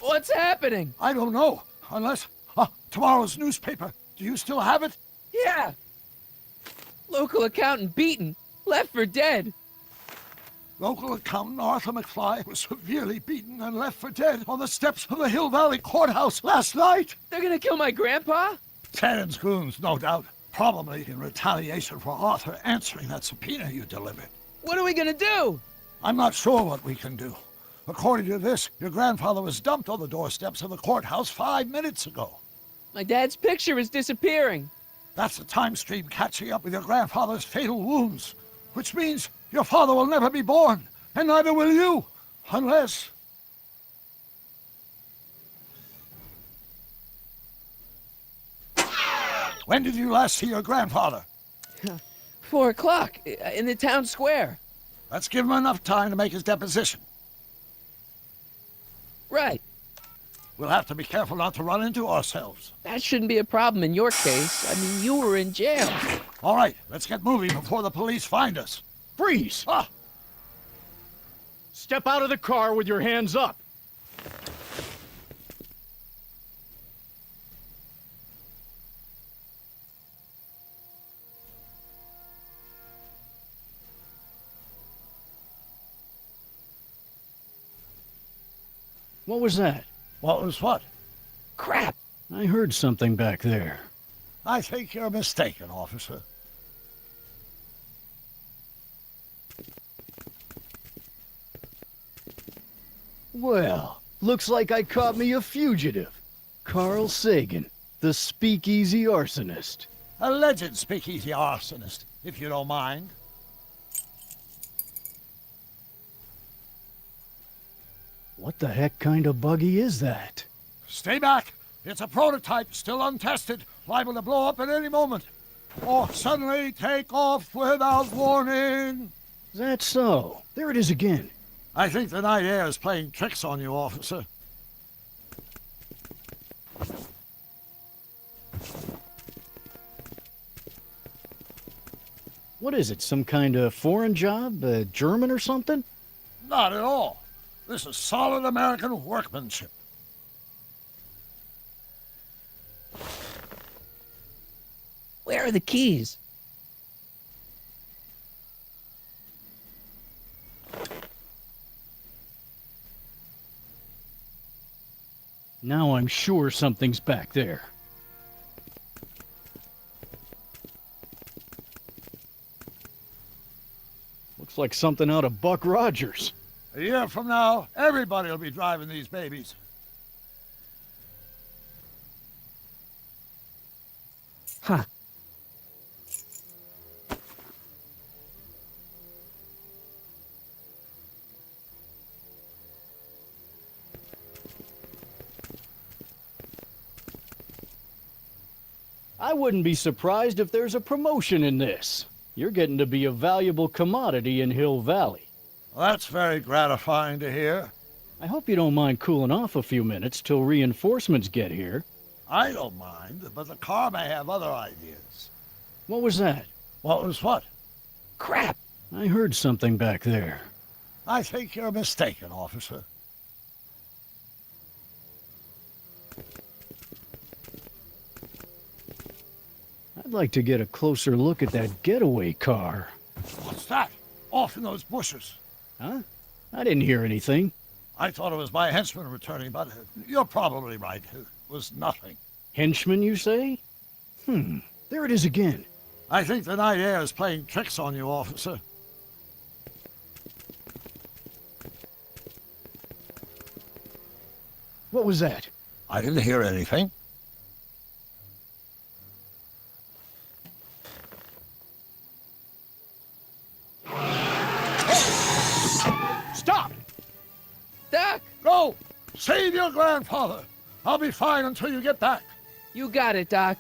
What's happening? I don't know, unless... tomorrow's newspaper. Do you still have it? Yeah. Local accountant beaten. Left for dead. Local accountant Arthur McFly was severely beaten and left for dead on the steps of the Hill Valley Courthouse last night. They're gonna kill my grandpa? Tannen's goons, no doubt. Probably in retaliation for Arthur answering that subpoena you delivered. What are we gonna do? I'm not sure what we can do. According to this, your grandfather was dumped on the doorsteps of the courthouse 5 minutes ago. My dad's picture is disappearing. That's the time stream catching up with your grandfather's fatal wounds. Which means your father will never be born, and neither will you, unless... When did you last see your grandfather? 4 o'clock, in the town square. Let's give him enough time to make his deposition. Right. We'll have to be careful not to run into ourselves. That shouldn't be a problem in your case. I mean, you were in jail. All right, let's get moving before the police find us. Freeze! Ah! Step out of the car with your hands up. What was that? What was what? Crap! I heard something back there. I think you're mistaken, officer. Well, looks like I caught me a fugitive. Carl Sagan, the speakeasy arsonist. Alleged speakeasy arsonist, if you don't mind. What the heck kind of buggy is that? Stay back. It's a prototype, still untested, liable to blow up at any moment. Or suddenly take off without warning. Is that so? There it is again. I think the night air is playing tricks on you, officer. What is it, some kind of foreign job? German or something? Not at all. This is solid American workmanship. Where are the keys? Now I'm sure something's back there. Looks like something out of Buck Rogers. A year from now, everybody will be driving these babies. Huh. I wouldn't be surprised if there's a promotion in this. You're getting to be a valuable commodity in Hill Valley. Well, that's very gratifying to hear. I hope you don't mind cooling off a few minutes till reinforcements get here. I don't mind, but the car may have other ideas. What was that? What was what? Crap! I heard something back there. I think you're mistaken, officer. I'd like to get a closer look at that getaway car. What's that? Off in those bushes. Huh? I didn't hear anything. I thought it was my henchman returning, but you're probably right. It was nothing. Henchman, you say? There it is again. I think the night air is playing tricks on you, officer. What was that? I didn't hear anything. Stop! Doc! Go! Save your grandfather! I'll be fine until you get back. You got it, Doc.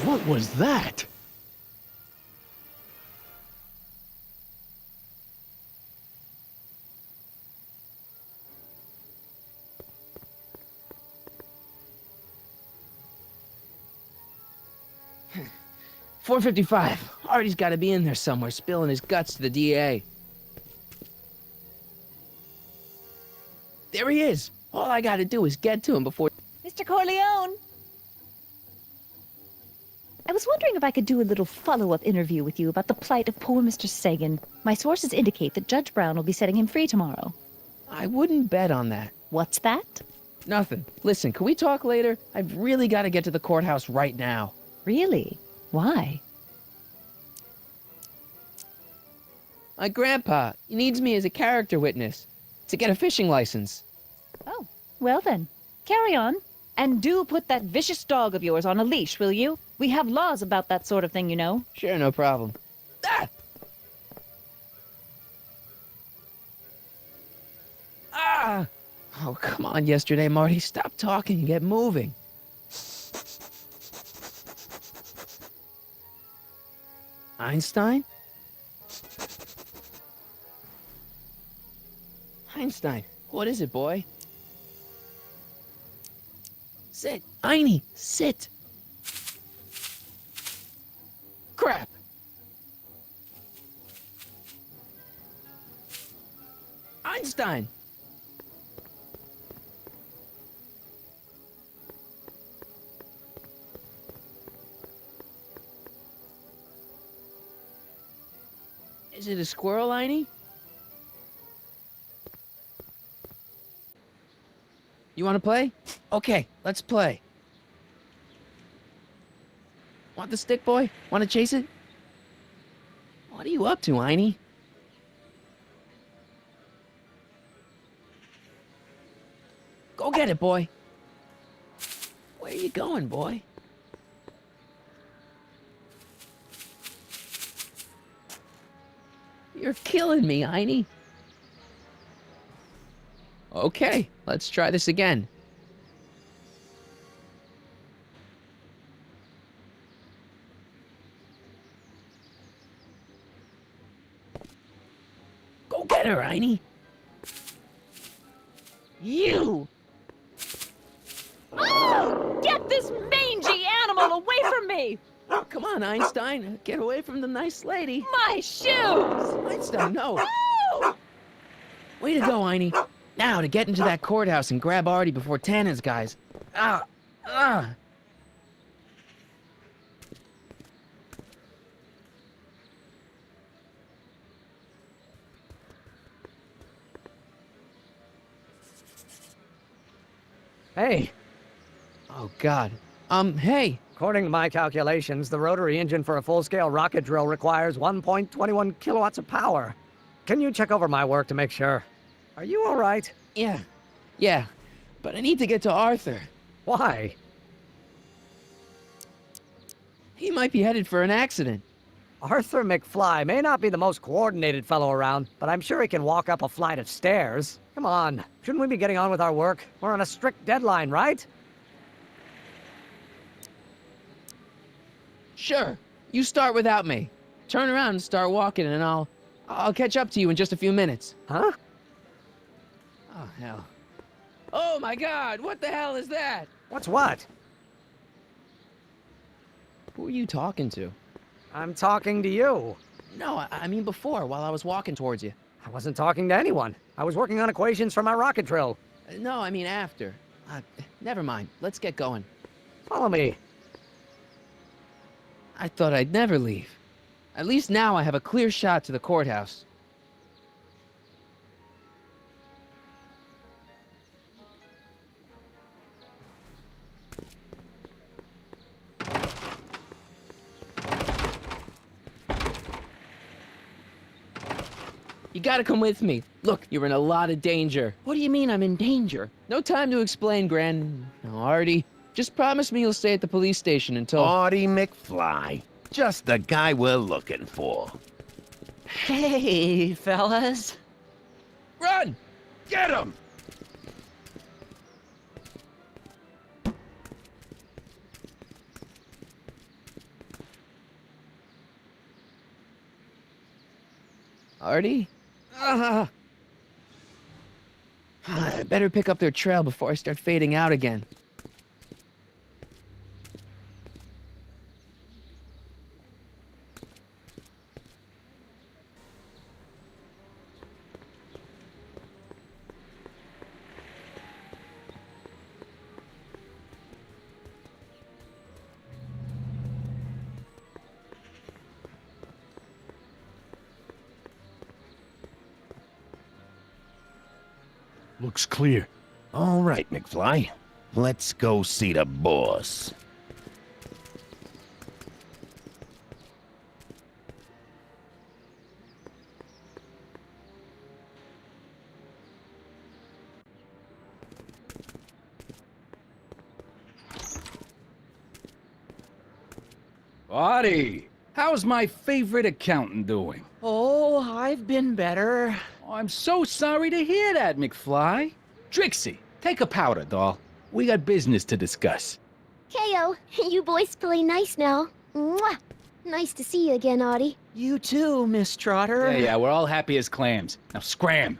What was that? 4:55. Artie's got to be in there somewhere, spilling his guts to the DA. There he is. All I got to do is get to him before... Mr. Corleone! I was wondering if I could do a little follow-up interview with you about the plight of poor Mr. Sagan. My sources indicate that Judge Brown will be setting him free tomorrow. I wouldn't bet on that. What's that? Nothing. Listen, can we talk later? I've really got to get to the courthouse right now. Really? Why? My grandpa, he needs me as a character witness to get a fishing license. Oh, well then. Carry on. And do put that vicious dog of yours on a leash, will you? We have laws about that sort of thing, you know. Sure, no problem. Ah! Ah! Oh, come on, yesterday, Marty. Stop talking and get moving. Einstein? Einstein, what is it, boy? Sit, Einie, sit. Crap. Einstein. Is it a squirrel, Einie? You want to play? Okay, let's play. Want the stick, boy? Want to chase it? What are you up to, Einie? Go get it, boy. Where are you going, boy? You're killing me, Einie. Okay, let's try this again. Go get her, Einie. You! Oh, get this mangy animal away from me! Come on, Einstein. Get away from the nice lady. My shoes! Einstein, no. Oh! Way to go, Einie. Now, to get into that courthouse and grab Artie before Tannen's guys. Ah! Ah! Hey, Oh, God. Hey! according to my calculations, the rotary engine for a full-scale rocket drill requires 1.21 kilowatts of power. Can you check over my work to make sure? Are you all right? Yeah. But I need to get to Arthur. Why? He might be headed for an accident. Arthur McFly may not be the most coordinated fellow around, but I'm sure he can walk up a flight of stairs. Come on, shouldn't we be getting on with our work? We're on a strict deadline, right? Sure. You start without me. Turn around and start walking, and I'll catch up to you in just a few minutes. Huh? Oh, hell. Oh, my God! What the hell is that? What's what? Who are you talking to? I'm talking to you. No, I mean before, while I was walking towards you. I wasn't talking to anyone. I was working on equations for my rocket drill. No, I mean after. Never mind. Let's get going. Follow me. I thought I'd never leave. At least now I have a clear shot to the courthouse. You gotta come with me. Look, you're in a lot of danger. What do you mean I'm in danger? No time to explain, Gran. No, Artie. Just promise me you'll stay at the police station until... Artie McFly. Just the guy we're looking for. Hey, fellas. Run! Get him! Artie? I better pick up their trail before I start fading out again. Looks clear. All right, McFly. Let's go see the boss. Audie, how's my favorite accountant doing? Oh, I've been better. Oh, I'm so sorry to hear that, McFly. Trixie, take a powder, doll. We got business to discuss. K.O., you boys play nice now. Mwah! Nice to see you again, Audie. You too, Miss Trotter. Yeah, we're all happy as clams. Now scram.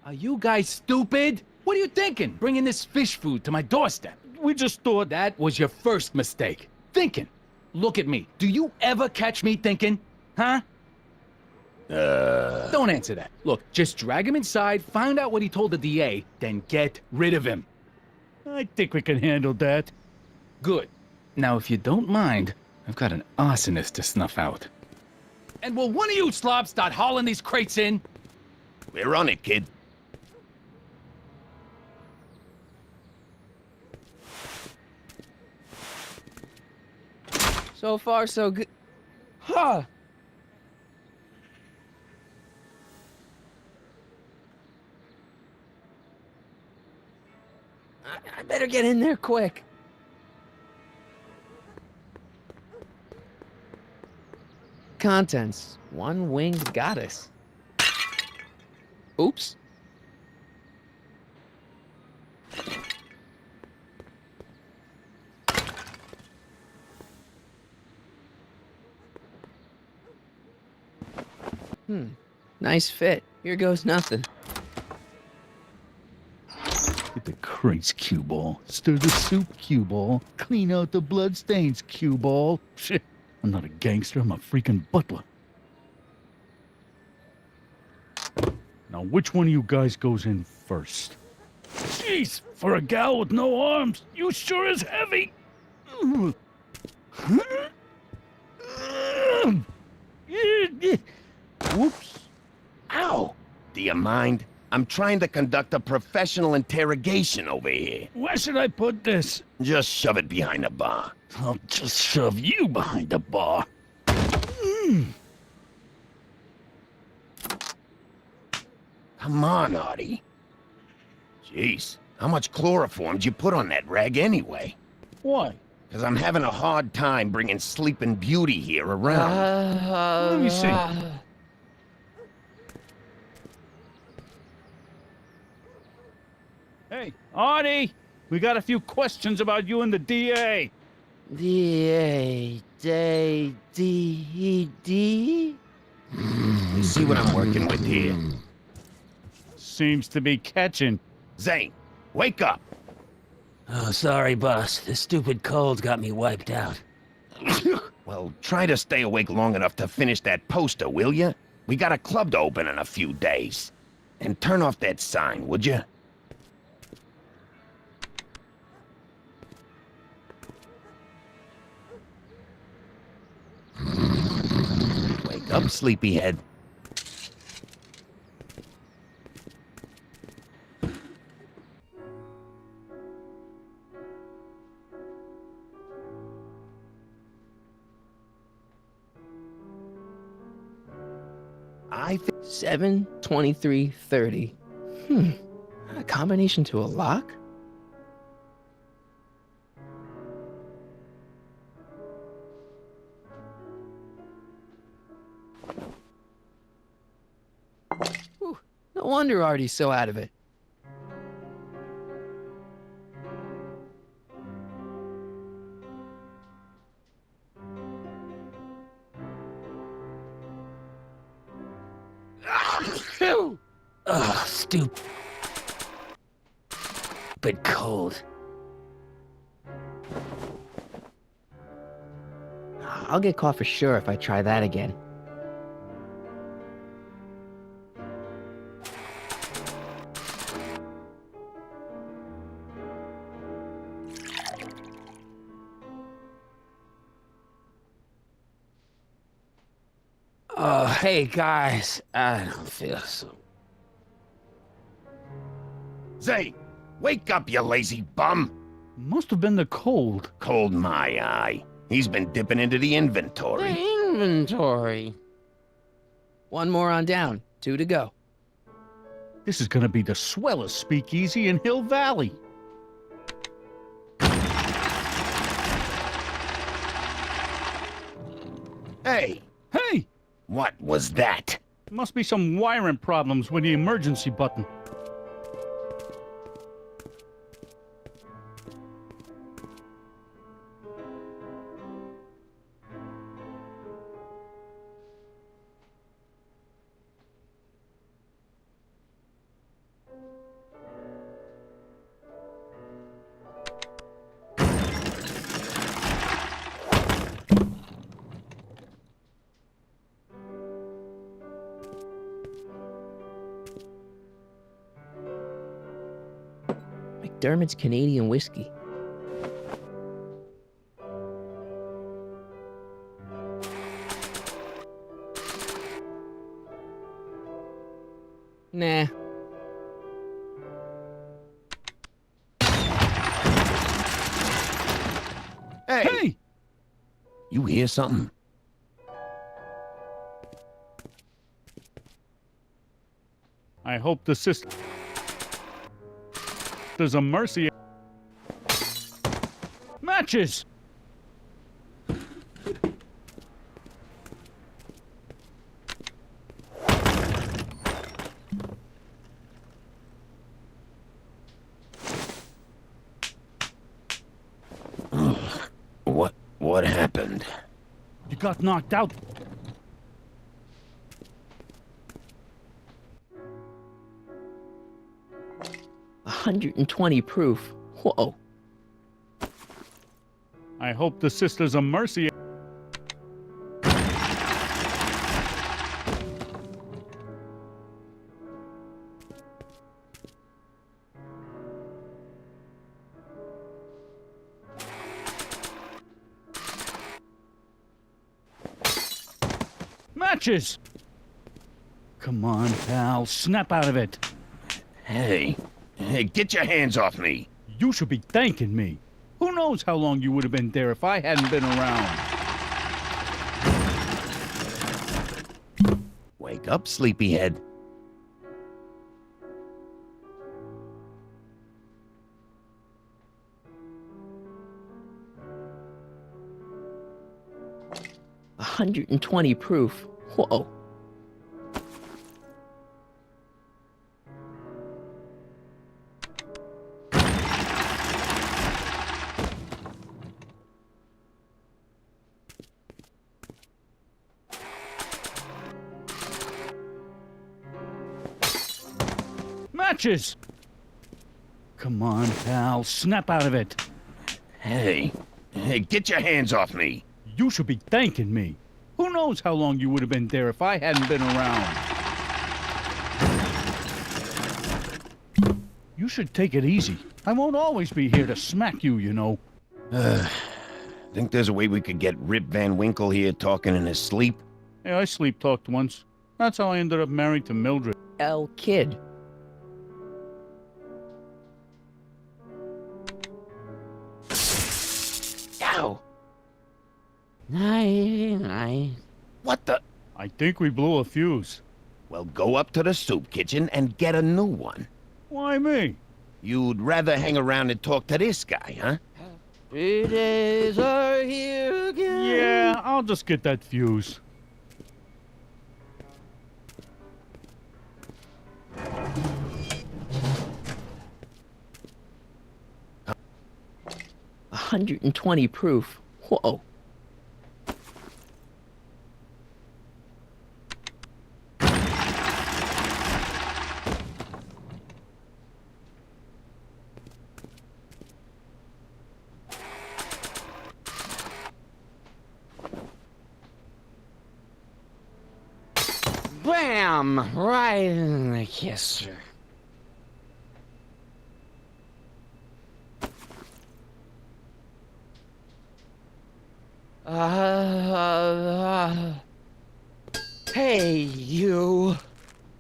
Are you guys stupid? What are you thinking, bringing this fish food to my doorstep? We just thought that was your first mistake. Thinking. Look at me. Do you ever catch me thinking? Huh? Don't answer that. Look, just drag him inside, find out what he told the DA, then get rid of him. I think we can handle that. Good. Now, if you don't mind, I've got an arsonist to snuff out. And will one of you slobs start hauling these crates in? We're on it, kid. So far, so good. Huh. I better get in there quick. Contents. One winged goddess. Oops. Nice fit. Here goes nothing. Get the crates, cue ball. Stir the soup, cue ball. Clean out the blood stains, cue ball. Shit, I'm not a gangster, I'm a freaking butler. Now, which one of you guys goes in first? Jeez, for a gal with no arms, you sure is heavy. Whoops. Ow! Do you mind? I'm trying to conduct a professional interrogation over here. Where should I put this? Just shove it behind the bar. I'll just shove you behind the bar. Come on, Artie. Jeez, how much chloroform did you put on that rag anyway? Why? Because I'm having a hard time bringing Sleeping Beauty here around. Let me see. Hey, Artie! We got a few questions about you and the DA. D-A-D-D? You see what I'm working with here? Seems to be catching. Zane, wake up! Oh, sorry, boss. This stupid cold's got me wiped out. Well, try to stay awake long enough to finish that poster, will you? We got a club to open in a few days. And turn off that sign, would you? Wake up, sleepyhead. I think 7-23-30. A combination to a lock? Whew, no wonder Artie's so out of it. Ugh, stupid cold. I'll get caught for sure if I try that again. Hey guys, I don't feel so. Zay, wake up, you lazy bum! Must have been the cold. Cold my eye. He's been dipping into the inventory. The inventory. One more on down. 2 to go. This is gonna be the swellest speakeasy in Hill Valley. Hey, Hey! what was that? Must be some wiring problems with the emergency button. McDermott's Canadian whiskey. Nah. Hey, Hey! you hear something? I hope the sister... There's a mercy... Matches! What happened? You got knocked out. A 120 proof. Whoa. I hope the Sisters of Mercy... Matches! Come on, pal. Snap out of it. Hey, get your hands off me! You should be thanking me. Who knows how long you would have been there if I hadn't been around. Wake up, sleepyhead. A 120 proof. Whoa. Matches! Come on, pal. Snap out of it. Hey, get your hands off me! You should be thanking me. Who knows how long you would have been there if I hadn't been around. You should take it easy. I won't always be here to smack you, you know. Think there's a way we could get Rip Van Winkle here talking in his sleep? Hey, I sleep-talked once. That's how I ended up married to Mildred. L kid. Ow. Night. What the? I think we blew a fuse. Well, go up to the soup kitchen and get a new one. Why me? You'd rather hang around and talk to this guy, huh? 3 days are here again. Yeah, I'll just get that fuse. A 120 proof. Whoa. Bam! Right in the kisser. Hey, you.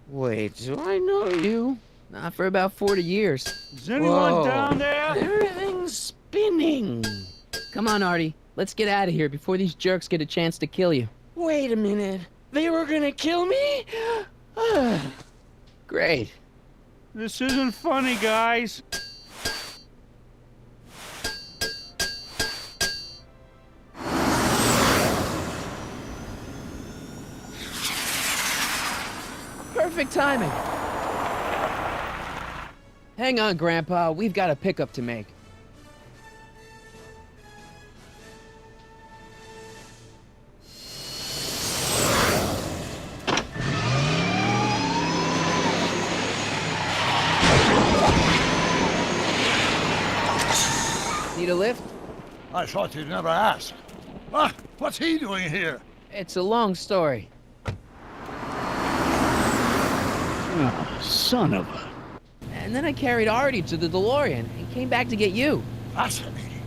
Wait, do I know you? Not for about 40 years. Is anyone Whoa. down there? Everything's spinning. Come on, Artie. Let's get out of here before these jerks get a chance to kill you. Wait a minute. They were gonna kill me? Great. This isn't funny, guys. Perfect timing. Hang on, Grandpa. We've got a pickup to make. Need a lift? I thought you'd never ask. Ah, what's he doing here? It's a long story. Oh, son of a... And then I carried Artie to the DeLorean and came back to get you. Fascinating.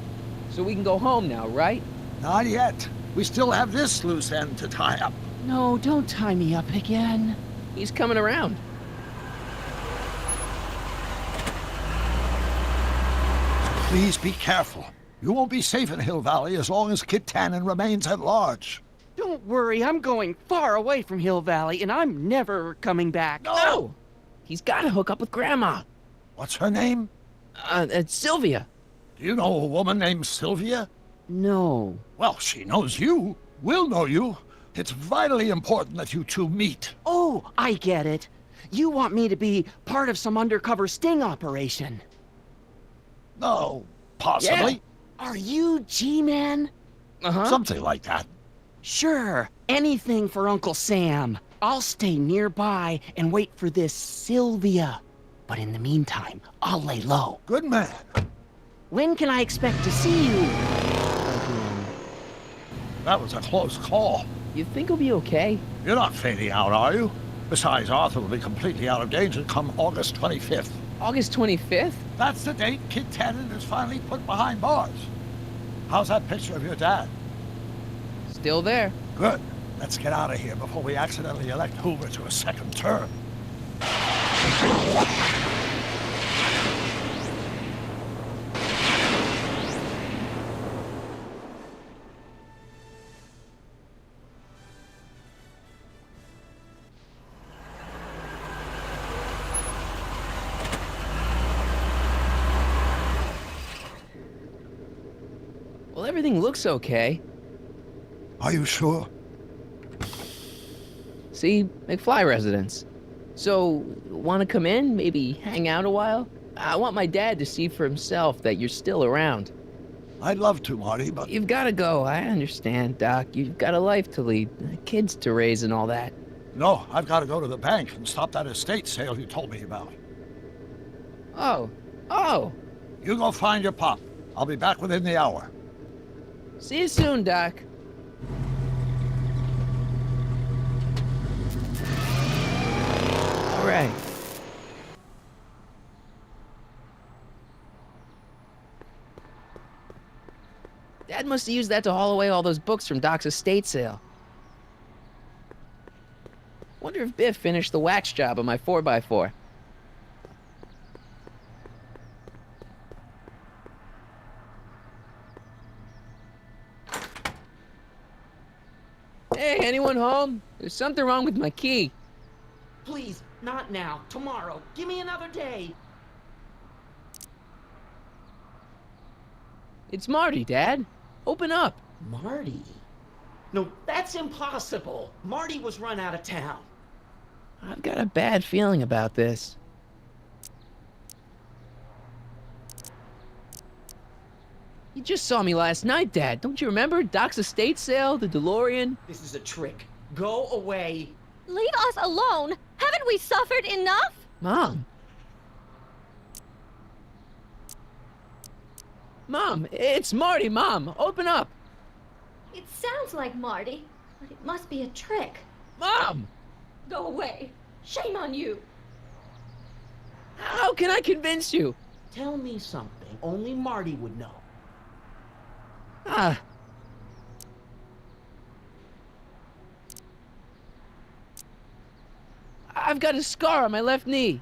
So we can go home now, right? Not yet. We still have this loose end to tie up. No, don't tie me up again. He's coming around. Please be careful. You won't be safe in Hill Valley as long as Kit Tannen remains at large. Don't worry, I'm going far away from Hill Valley, and I'm never coming back. No! He's got to hook up with Grandma. What's her name? It's Sylvia. Do you know a woman named Sylvia? No. Well, she knows you. We'll know you. It's vitally important that you two meet. Oh, I get it. You want me to be part of some undercover sting operation. No, possibly. Are you G-Man? Uh-huh. Something like that. Sure, anything for Uncle Sam. I'll stay nearby and wait for this Sylvia. But in the meantime, I'll lay low. Good man. When can I expect to see you? That was a close call. You think he'll be okay? You're not fading out, are you? Besides, Arthur will be completely out of danger come August 25th. August 25th? That's the date Kit Tannen is finally put behind bars. How's that picture of your dad? Still there. Good. Let's get out of here before we accidentally elect Hoover to a second term. Well, everything looks okay. Are you sure? See, McFly residence. So, want to come in? Maybe hang out a while? I want my dad to see for himself that you're still around. I'd love to, Marty, but... You've got to go. I understand, Doc. You've got a life to lead, kids to raise and all that. No, I've got to go to the bank and stop that estate sale you told me about. Oh. You go find your pop. I'll be back within the hour. See you soon, Doc. All right. Dad must have used that to haul away all those books from Doc's estate sale. Wonder if Biff finished the wax job on my 4x4. Hey, anyone home? There's something wrong with my key. Please, not now. Tomorrow. Give me another day. It's Marty, Dad. Open up. Marty? No, that's impossible. Marty was run out of town. I've got a bad feeling about this. You just saw me last night, Dad. Don't you remember? Doc's estate sale, the DeLorean. This is a trick. Go away. Leave us alone! Haven't we suffered enough? Mom. Mom, it's Marty, Mom. Open up. It sounds like Marty, but it must be a trick. Mom! Go away. Shame on you. How can I convince you? Tell me something only Marty would know. I've got a scar on my left knee.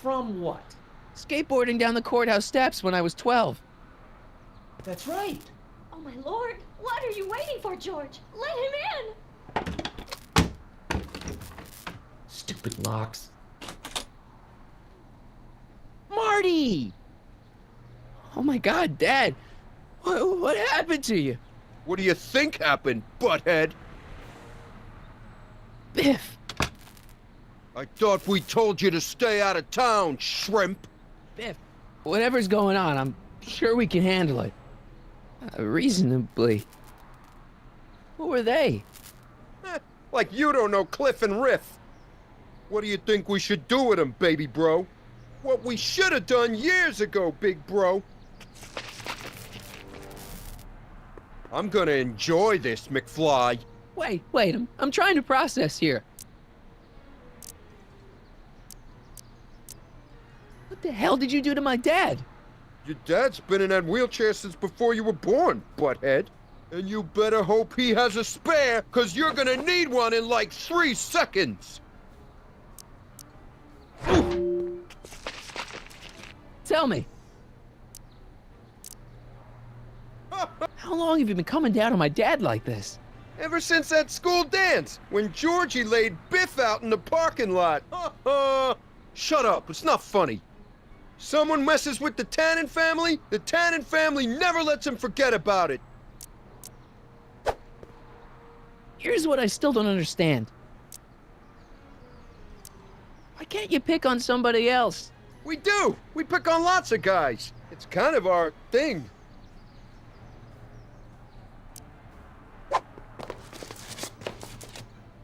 From what? Skateboarding down the courthouse steps when I was 12. That's right. Oh, my lord. What are you waiting for, George? Let him in. Stupid locks. Marty! Oh my God, Dad. What happened to you? What do you think happened, butthead? Biff. I thought we told you to stay out of town, shrimp. Biff. Whatever's going on, I'm sure we can handle it. Reasonably. Who were they? Like you don't know Cliff and Riff. What do you think we should do with them, baby bro? What we should have done years ago, big bro. I'm gonna enjoy this, McFly. Wait, I'm trying to process here. What the hell did you do to my dad? Your dad's been in that wheelchair since before you were born, butthead. And you better hope he has a spare, 'cause you're gonna need one in like 3 seconds. Tell me. How long have you been coming down on my dad like this? Ever since that school dance, when Georgie laid Biff out in the parking lot. Shut up, it's not funny. Someone messes with the Tannen family, the Tannen family never lets him forget about it. Here's what I still don't understand. Why can't you pick on somebody else? We do! We pick on lots of guys. It's kind of our thing.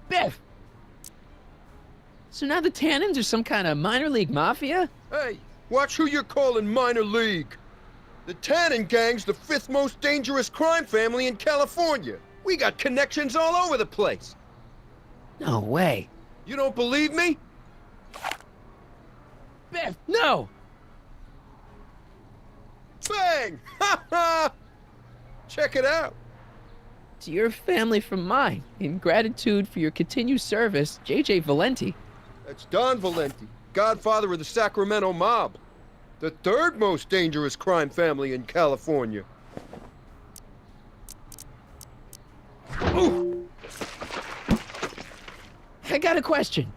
Biff! So now the Tannens are some kind of minor league mafia? Hey, watch who you're calling minor league. The Tannen gang's the 5th most dangerous crime family in California. We got connections all over the place. No way. You don't believe me? Biff, no! Bang! Ha ha! Check it out. To your family from mine, in gratitude for your continued service, J.J. Valenti. That's Don Valenti, godfather of the Sacramento mob. The 3rd most dangerous crime family in California. Ooh. I got a question.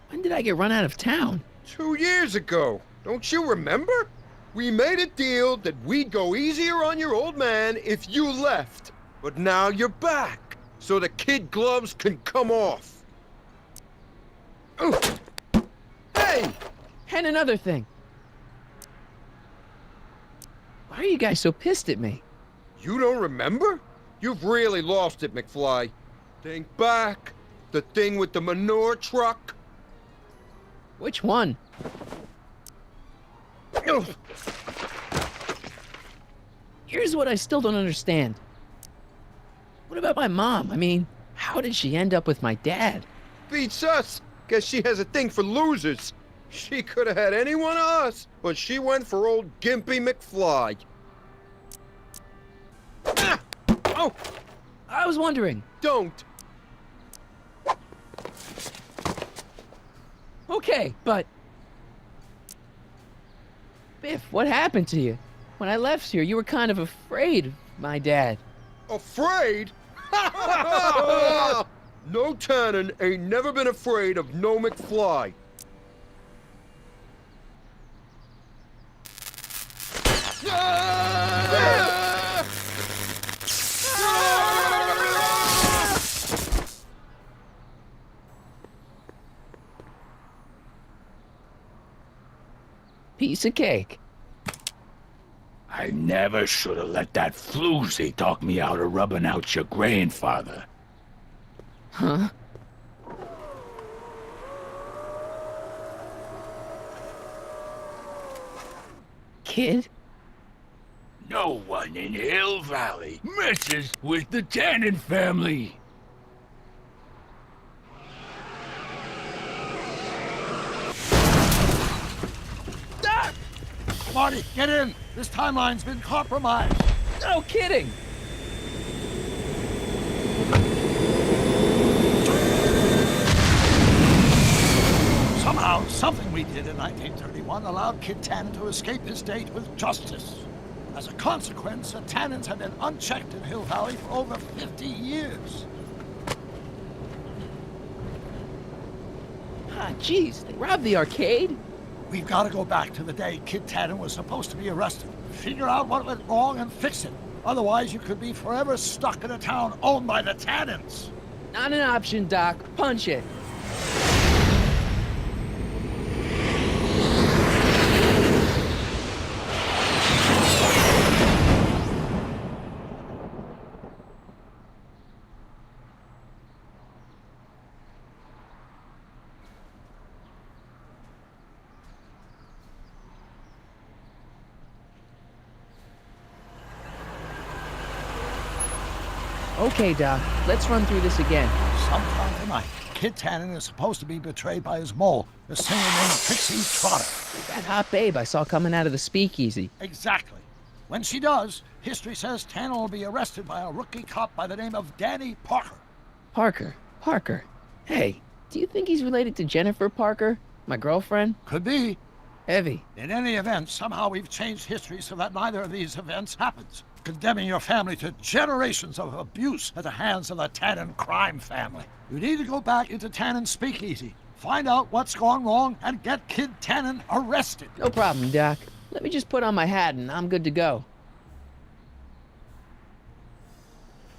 When did I get run out of town? 2 years ago. Don't you remember? We made a deal that we'd go easier on your old man if you left. But now you're back, so the kid gloves can come off. Ooh. Hey! And another thing. Why are you guys so pissed at me? You don't remember? You've really lost it, McFly. Think back. The thing with the manure truck. Which one? Here's what I still don't understand. What about my mom? I mean, how did she end up with my dad? Beats us. Guess she has a thing for losers. She could have had any one of us, but she went for old Gimpy McFly. Ah! Oh! I was wondering. Don't. Okay, but... Biff, what happened to you? When I left here, you were kind of afraid of my dad. Afraid? No Tannen ain't never been afraid of no McFly. Piece of cake. I never should have let that floozy talk me out of rubbing out your grandfather. Huh? Kid? No one in Hill Valley messes with the Tannen family. Marty, get in! This timeline's been compromised. No kidding! we did in 1931 allowed Kid Tannen to escape his date with justice. As a consequence, the Tannens have been unchecked in Hill Valley for over 50 years. Ah, jeez, they robbed the arcade? We've got to go back to the day Kid Tannen was supposed to be arrested. Figure out what went wrong and fix it. Otherwise, you could be forever stuck in a town owned by the Tannens. Not an option, Doc. Punch it. Okay, Doc, let's run through this again. Sometime tonight, Kid Tannen is supposed to be betrayed by his mole, the singer named Trixie Trotter. That hot babe I saw coming out of the speakeasy. Exactly. When she does, history says Tannen will be arrested by a rookie cop by the name of Danny Parker. Parker. Hey, do you think he's related to Jennifer Parker, my girlfriend? Could be. Heavy. In any event, somehow we've changed history so that neither of these events happens, condemning your family to generations of abuse at the hands of the Tannen crime family. You need to go back into Tannen's speakeasy, find out what's gone wrong, and get Kid Tannen arrested. No problem, Doc. Let me just put on my hat and I'm good to go.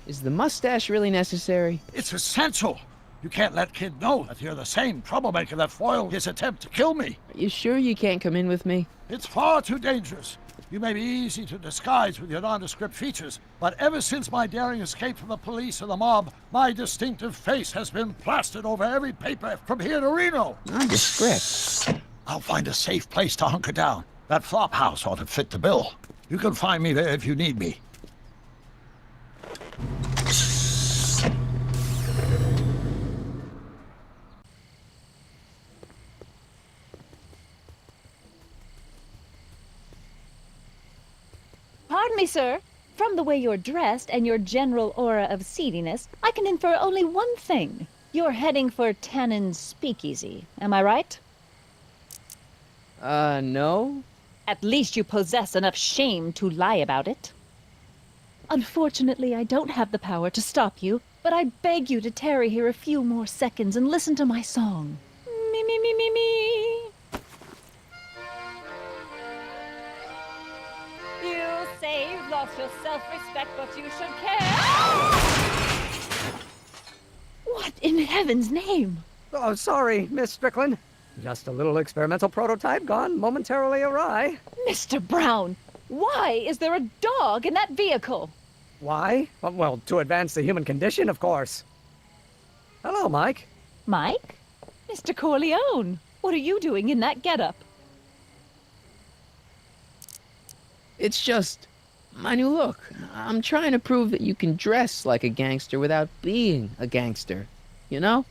Is the mustache really necessary? It's essential. You can't let Kid know that you're the same troublemaker that foiled his attempt to kill me. Are you sure you can't come in with me? It's far too dangerous. You may be easy to disguise with your nondescript features, but ever since my daring escape from the police and the mob, my distinctive face has been plastered over every paper from here to Reno. Nondescript? I'll find a safe place to hunker down. That flop house ought to fit the bill. You can find me there if you need me. Pardon me, sir. From the way you're dressed and your general aura of seediness, I can infer only one thing. You're heading for Tannen's speakeasy. Am I right? No. At least you possess enough shame to lie about it. Unfortunately, I don't have the power to stop you, but I beg you to tarry here a few more seconds and listen to my song. Me, me, me, me, me. You say you've lost your self-respect, but you should care. What in heaven's name? Oh, sorry, Miss Strickland. Just a little experimental prototype gone momentarily awry. Mr. Brown, why is there a dog in that vehicle? Why? Well, to advance the human condition, of course. Hello, Mike. Mike? Mr. Corleone, what are you doing in that getup? It's just my new look. I'm trying to prove that you can dress like a gangster without being a gangster, you know?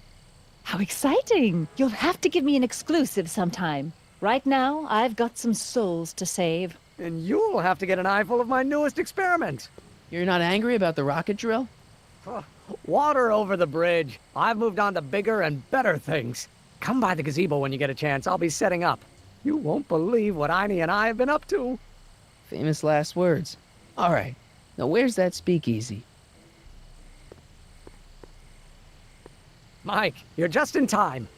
How exciting! You'll have to give me an exclusive sometime. Right now, I've got some souls to save. And you'll have to get an eyeful of my newest experiment. You're not angry about the rocket drill? Water over the bridge. I've moved on to bigger and better things. Come by the gazebo when you get a chance. I'll be setting up. You won't believe what Einie and I have been up to. Famous last words. All right. Now where's that speakeasy? Mike, you're just in time.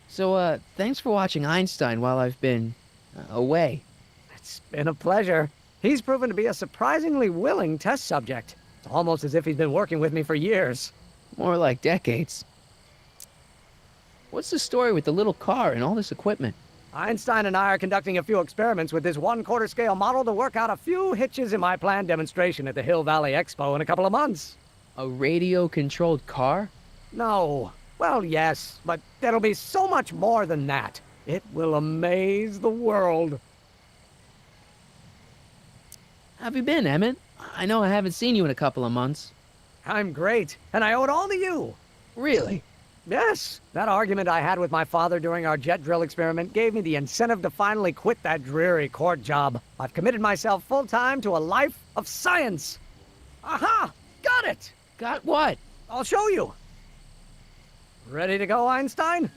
So, thanks for watching Einstein while I've been away. It's been a pleasure. He's proven to be a surprisingly willing test subject. It's almost as if he's been working with me for years. More like decades. What's the story with the little car and all this equipment? Einstein and I are conducting a few experiments with this 1/4 scale model to work out a few hitches in my planned demonstration at the Hill Valley Expo in a couple of months. A radio-controlled car? No. Well, yes, but there'll be so much more than that. It will amaze the world. How have you been, Emmett? I know I haven't seen you in a couple of months. I'm great, and I owe it all to you. Really? Yes, that argument I had with my father during our jet drill experiment gave me the incentive to finally quit that dreary court job. I've committed myself full-time to a life of science. Aha! Got it! Got what? I'll show you. Ready to go, Einstein?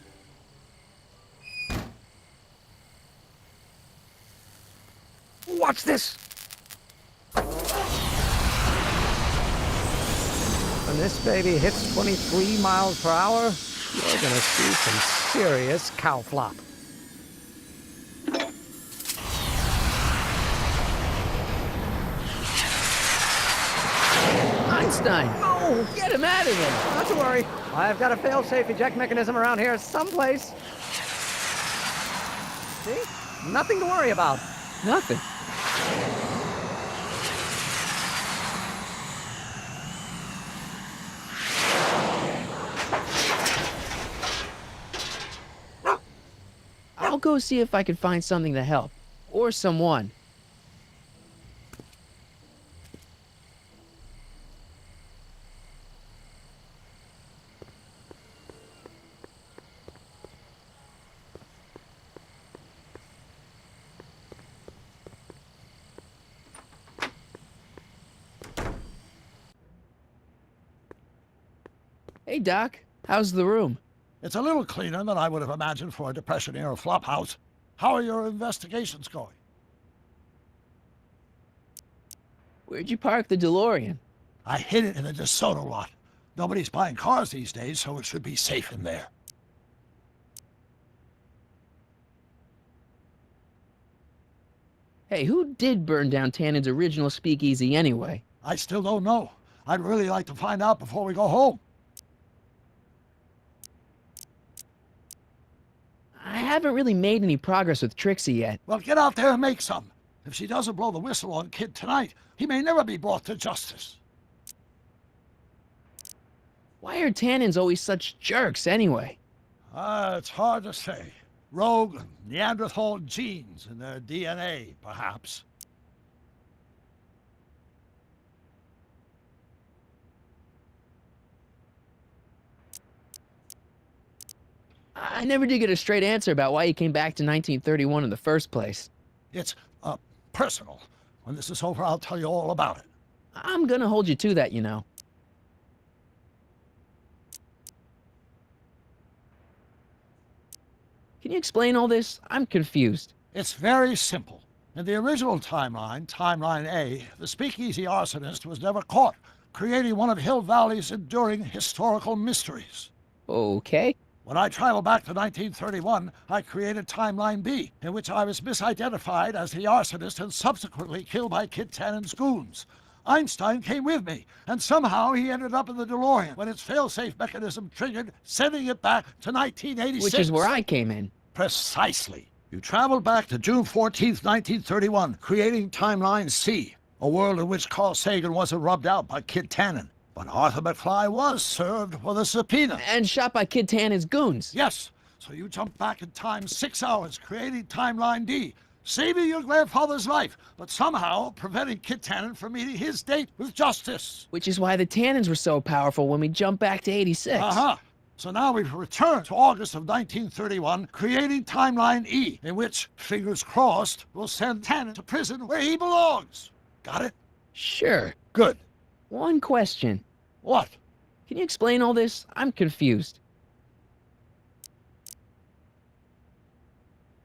Watch this! When this baby hits 23 miles per hour, you're gonna see some serious cow flop. Einstein! Oh, Get him out of there! not to worry. I've got a fail-safe eject mechanism around here someplace. See? Nothing to worry about. Nothing. I'll go see if I can find something to help. Or someone. Hey, Doc. How's the room? It's a little cleaner than I would have imagined for a Depression-era flophouse. How are your investigations going? Where'd you park the DeLorean? I hid it in the DeSoto lot. Nobody's buying cars these days, so it should be safe in there. Hey, who did burn down Tannen's original speakeasy anyway? I still don't know. I'd really like to find out before we go home. I haven't really made any progress with Trixie yet. Well, get out there and make some. If she doesn't blow the whistle on Kid tonight, he may never be brought to justice. Why are Tannens always such jerks anyway? It's hard to say. Rogue Neanderthal genes in their DNA, perhaps. I never did get a straight answer about why he came back to 1931 in the first place. It's, personal. When this is over, I'll tell you all about it. I'm gonna hold you to that, you know. Can you explain all this? I'm confused. It's very simple. In the original timeline, Timeline A, the speakeasy arsonist was never caught, creating one of Hill Valley's enduring historical mysteries. Okay. When I traveled back to 1931, I created Timeline B, in which I was misidentified as the arsonist and subsequently killed by Kid Tannen's goons. Einstein came with me, and somehow he ended up in the DeLorean when its fail-safe mechanism triggered, sending it back to 1986. Which is where I came in. Precisely. You traveled back to June 14th, 1931, creating Timeline C, a world in which Carl Sagan wasn't rubbed out by Kid Tannen. But Arthur McFly was served with a subpoena. And shot by Kid Tannen's goons. Yes, so you jumped back in time 6 hours, creating Timeline D, saving your grandfather's life, but somehow preventing Kid Tannen from meeting his date with justice. Which is why the Tannens were so powerful when we jumped back to 86. Uh-huh. So now we've returned to August of 1931, creating Timeline E, in which, fingers crossed, we'll send Tannen to prison where he belongs. Got it? Sure. Good. One question. What? Can you explain all this? I'm confused.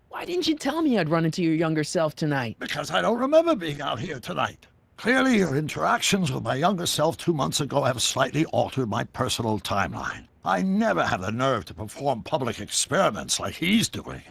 Why didn't you tell me I'd run into your younger self tonight? Because I don't remember being out here tonight. Clearly, your interactions with my younger self 2 months ago have slightly altered my personal timeline. I never have the nerve to perform public experiments like he's doing.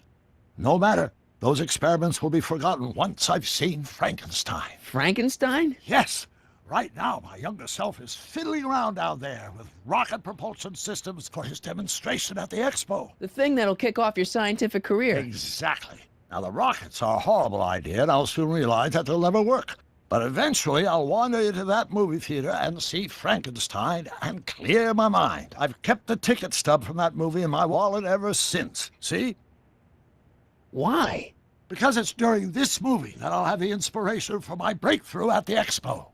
No matter. Those experiments will be forgotten once I've seen Frankenstein. Frankenstein? Yes. Right now, my younger self is fiddling around down there with rocket propulsion systems for his demonstration at the expo. The thing that'll kick off your scientific career. Exactly. Now, the rockets are a horrible idea, and I'll soon realize that they'll never work. But eventually, I'll wander into that movie theater and see Frankenstein and clear my mind. I've kept the ticket stub from that movie in my wallet ever since. See? Why? Because it's during this movie that I'll have the inspiration for my breakthrough at the expo.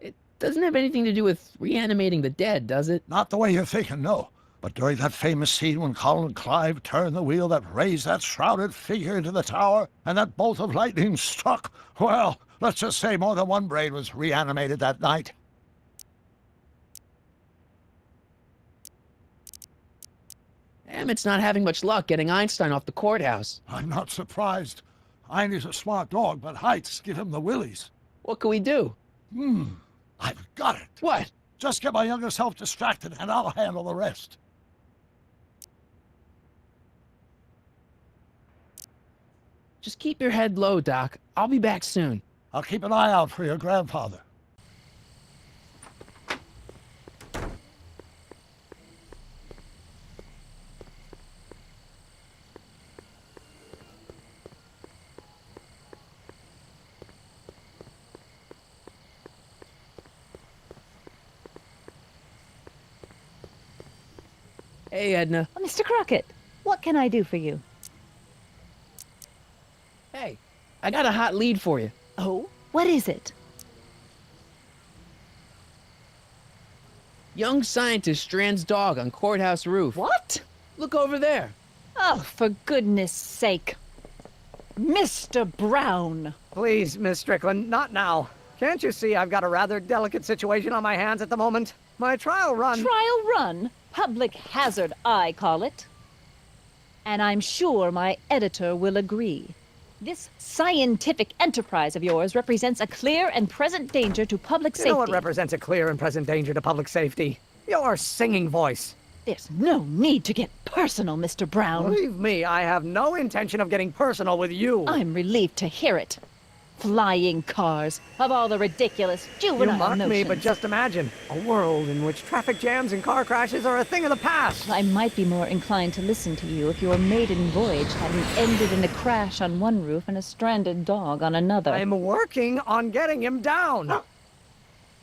It doesn't have anything to do with reanimating the dead, does it? Not the way you're thinking, no. But during that famous scene when Colin and Clive turned the wheel that raised that shrouded figure into the tower, and that bolt of lightning struck, well, let's just say more than one brain was reanimated that night. Dammit's not having much luck getting Einstein off the courthouse. I'm not surprised. Einstein's a smart dog, but heights give him the willies. What can we do? I've got it. What? Just get my younger self distracted, and I'll handle the rest. Just keep your head low, Doc. I'll be back soon. I'll keep an eye out for your grandfather. Hey, Edna. Mr. Crockett, what can I do for you? Hey, I got a hot lead for you. Oh? What is it? Young scientist strands dog on courthouse roof. What? Look over there. Oh, for goodness sake. Mr. Brown! Please, Miss Strickland, not now. Can't you see I've got a rather delicate situation on my hands at the moment? My trial run... Trial run? Public hazard, I call it. And I'm sure my editor will agree. This scientific enterprise of yours represents a clear and present danger to public safety. You know what represents a clear and present danger to public safety? Your singing voice. There's no need to get personal, Mr. Brown. Believe me, I have no intention of getting personal with you. I'm relieved to hear it. Flying cars, of all the ridiculous juvenile You mock me, notions. but just imagine a world in which traffic jams and car crashes are a thing of the past. I might be more inclined to listen to you if your maiden voyage hadn't ended in a crash on one roof and a stranded dog on another. I'm working on getting him down.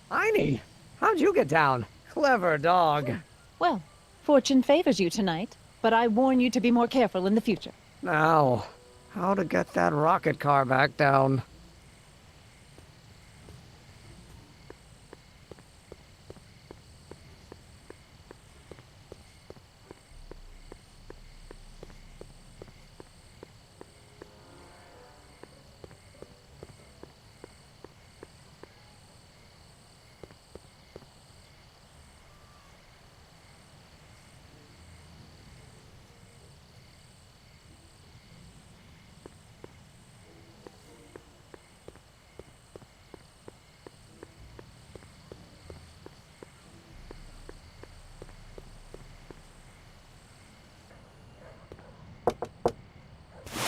Einie, how'd you get down? Clever dog. Well, fortune favors you tonight, but I warn you to be more careful in the future. Now, how to get that rocket car back down?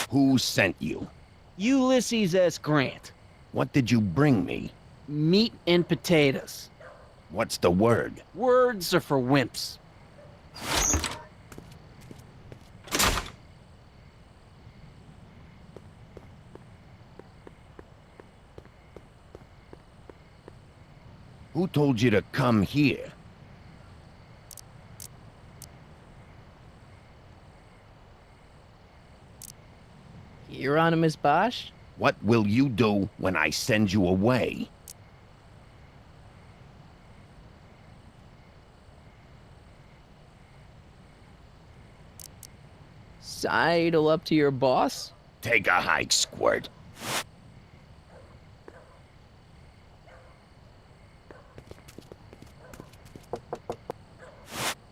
Who sent you? Ulysses S. Grant. What did you bring me? Meat and potatoes. What's the word? Words are for wimps. Who told you to come here? Hieronymus Bosch? What will you do when I send you away? Sidle up to your boss? Take a hike, Squirt.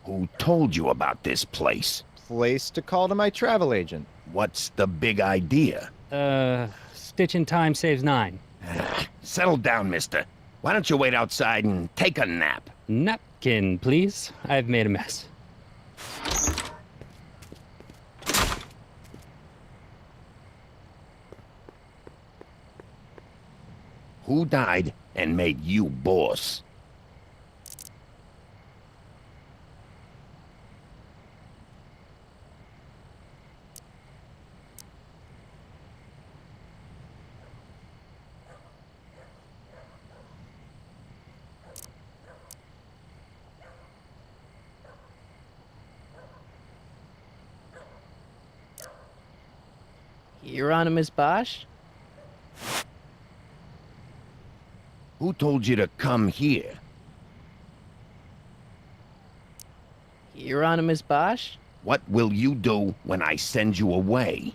Who told you about this place? Place to call to my travel agent. What's the big idea? Stitch in time saves 9. Settle down, mister. Why don't you wait outside and take a nap? Napkin, please. I've made a mess. Who died and made you boss? Hieronymus Bosch? Who told you to come here? Hieronymus Bosch? What will you do when I send you away?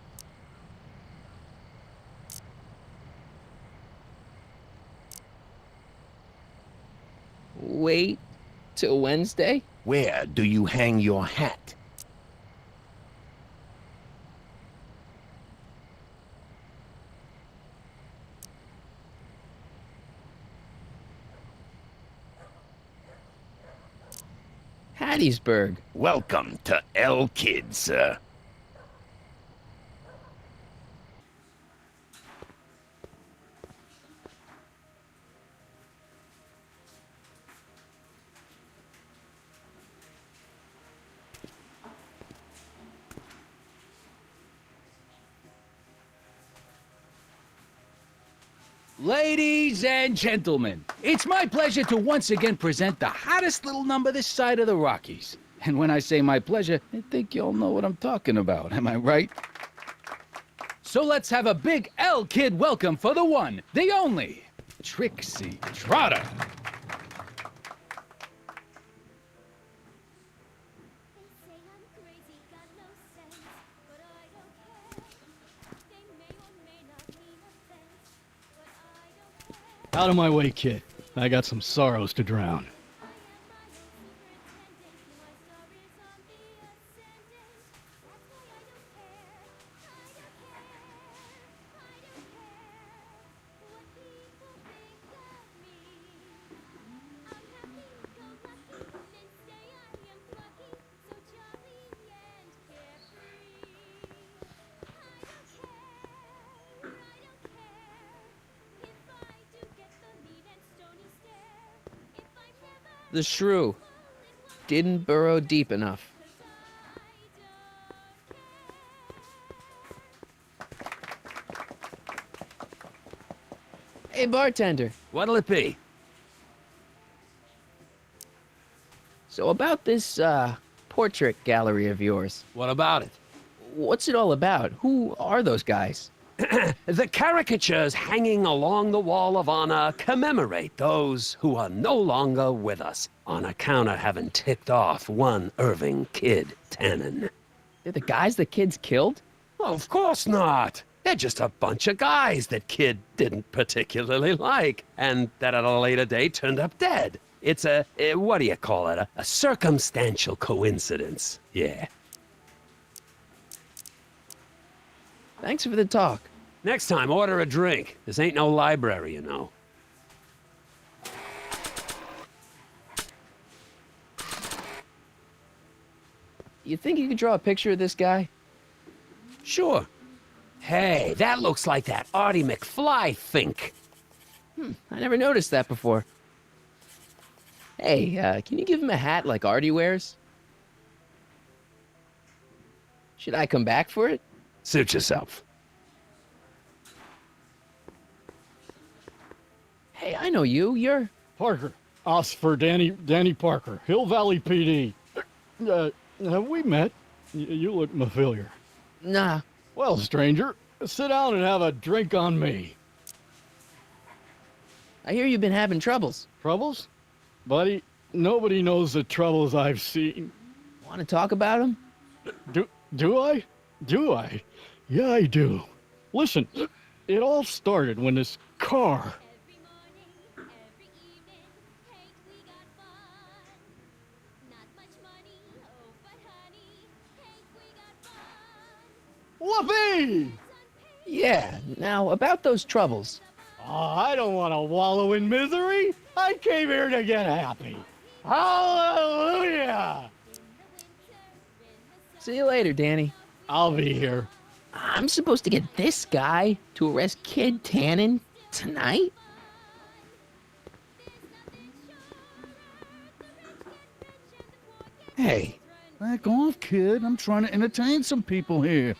Wait till Wednesday? Where do you hang your hat? Hattiesburg. Welcome to El Kid, sir. Ladies and gentlemen, it's my pleasure to once again present the hottest little number this side of the Rockies. And when I say my pleasure, I think y'all know what I'm talking about, am I right? So let's have a big El Kid welcome for the one, the only, Trixie Trotter. Out of my way, kid. I got some sorrows to drown. The shrew didn't burrow deep enough. Hey, bartender. What'll it be? So about this, portrait gallery of yours. What about it? What's it all about? Who are those guys? The caricatures hanging along the wall of honor commemorate those who are no longer with us on account of having ticked off one Irving Kid Tannen. They're the guys the kids killed? Well, of course not. They're just a bunch of guys that Kid didn't particularly like, and that at a later date turned up dead. It's what do you call it? A circumstantial coincidence. Yeah. Thanks for the talk. Next time, order a drink. This ain't no library, you know. You think you could draw a picture of this guy? Sure. Hey, that looks like that Artie McFly think. I never noticed that before. Hey, can you give him a hat like Artie wears? Should I come back for it? Suit yourself. Hey, I know you. You're... Parker. Us for Danny Parker. Hill Valley PD. Have we met? You look familiar. Nah. Well, stranger, sit down and have a drink on me. I hear you've been having troubles. Troubles? Buddy, nobody knows the troubles I've seen. Want to talk about them? Do I? Do I? Yeah, I do. Listen, it all started when this car... Whoopee! Yeah, now about those troubles. Oh, I don't want to wallow in misery. I came here to get happy. Hallelujah! See you later, Danny. I'll be here. I'm supposed to get this guy to arrest Kid Tannen tonight? Hey, back off, kid. I'm trying to entertain some people here.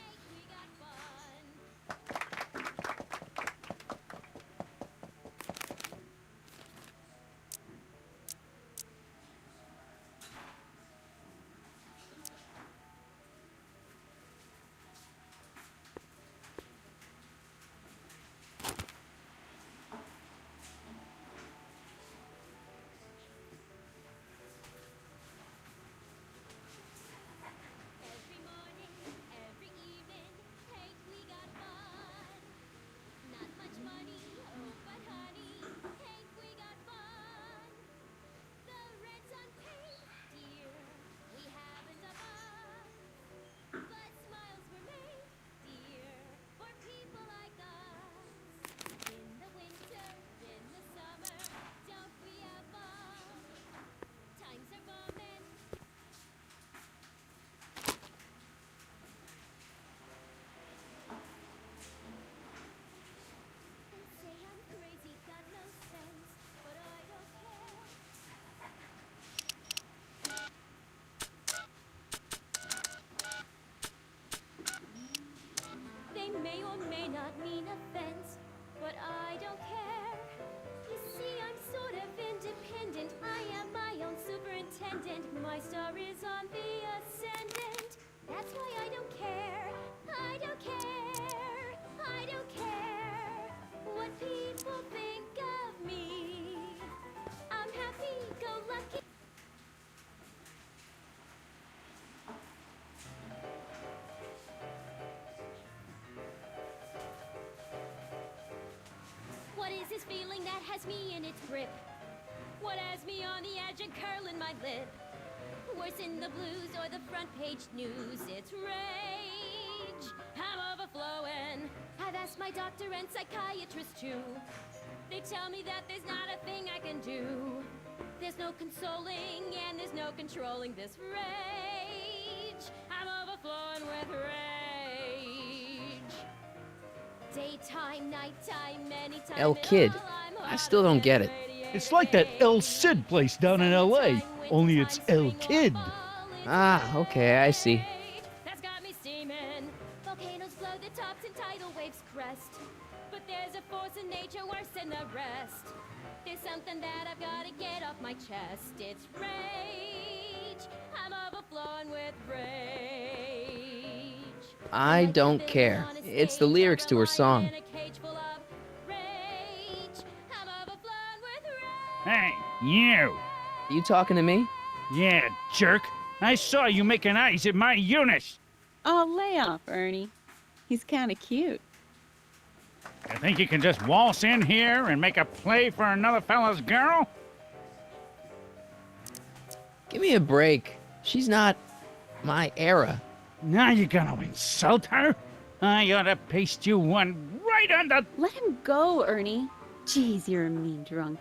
My star is on the ascendant. That's why I don't care. I don't care. I don't care what people think of me. I'm happy, go lucky. What is this feeling that has me in its grip? What has me on the edge and curling my lip? Worse in the blues or the front page news, it's rage. I'm overflowing. I've asked my doctor and psychiatrist too. They tell me that there's not a thing I can do. There's no consoling and there's no controlling this rage. I'm overflowing with rage. Daytime, nighttime, anytime. El Kid. I still don't get it. It's like that El Cid place down in L.A., only it's El Kid. Ah, okay, I see. That's got me steaming. Volcanoes blow the tops and tidal waves crest. But there's a force in nature worse than the rest. There's something that I've got to get off my chest. It's rage. I'm overflowing with rage. I don't care. It's the lyrics to her song. Hey, you! Are you talking to me? Yeah, jerk. I saw you making eyes at my Eunice. Oh, lay off, Ernie. He's kind of cute. You think you can just waltz in here and make a play for another fella's girl? Give me a break. She's not my era. Now you're gonna insult her? I ought to paste you one right on the... Let him go, Ernie. Jeez, you're a mean drunk.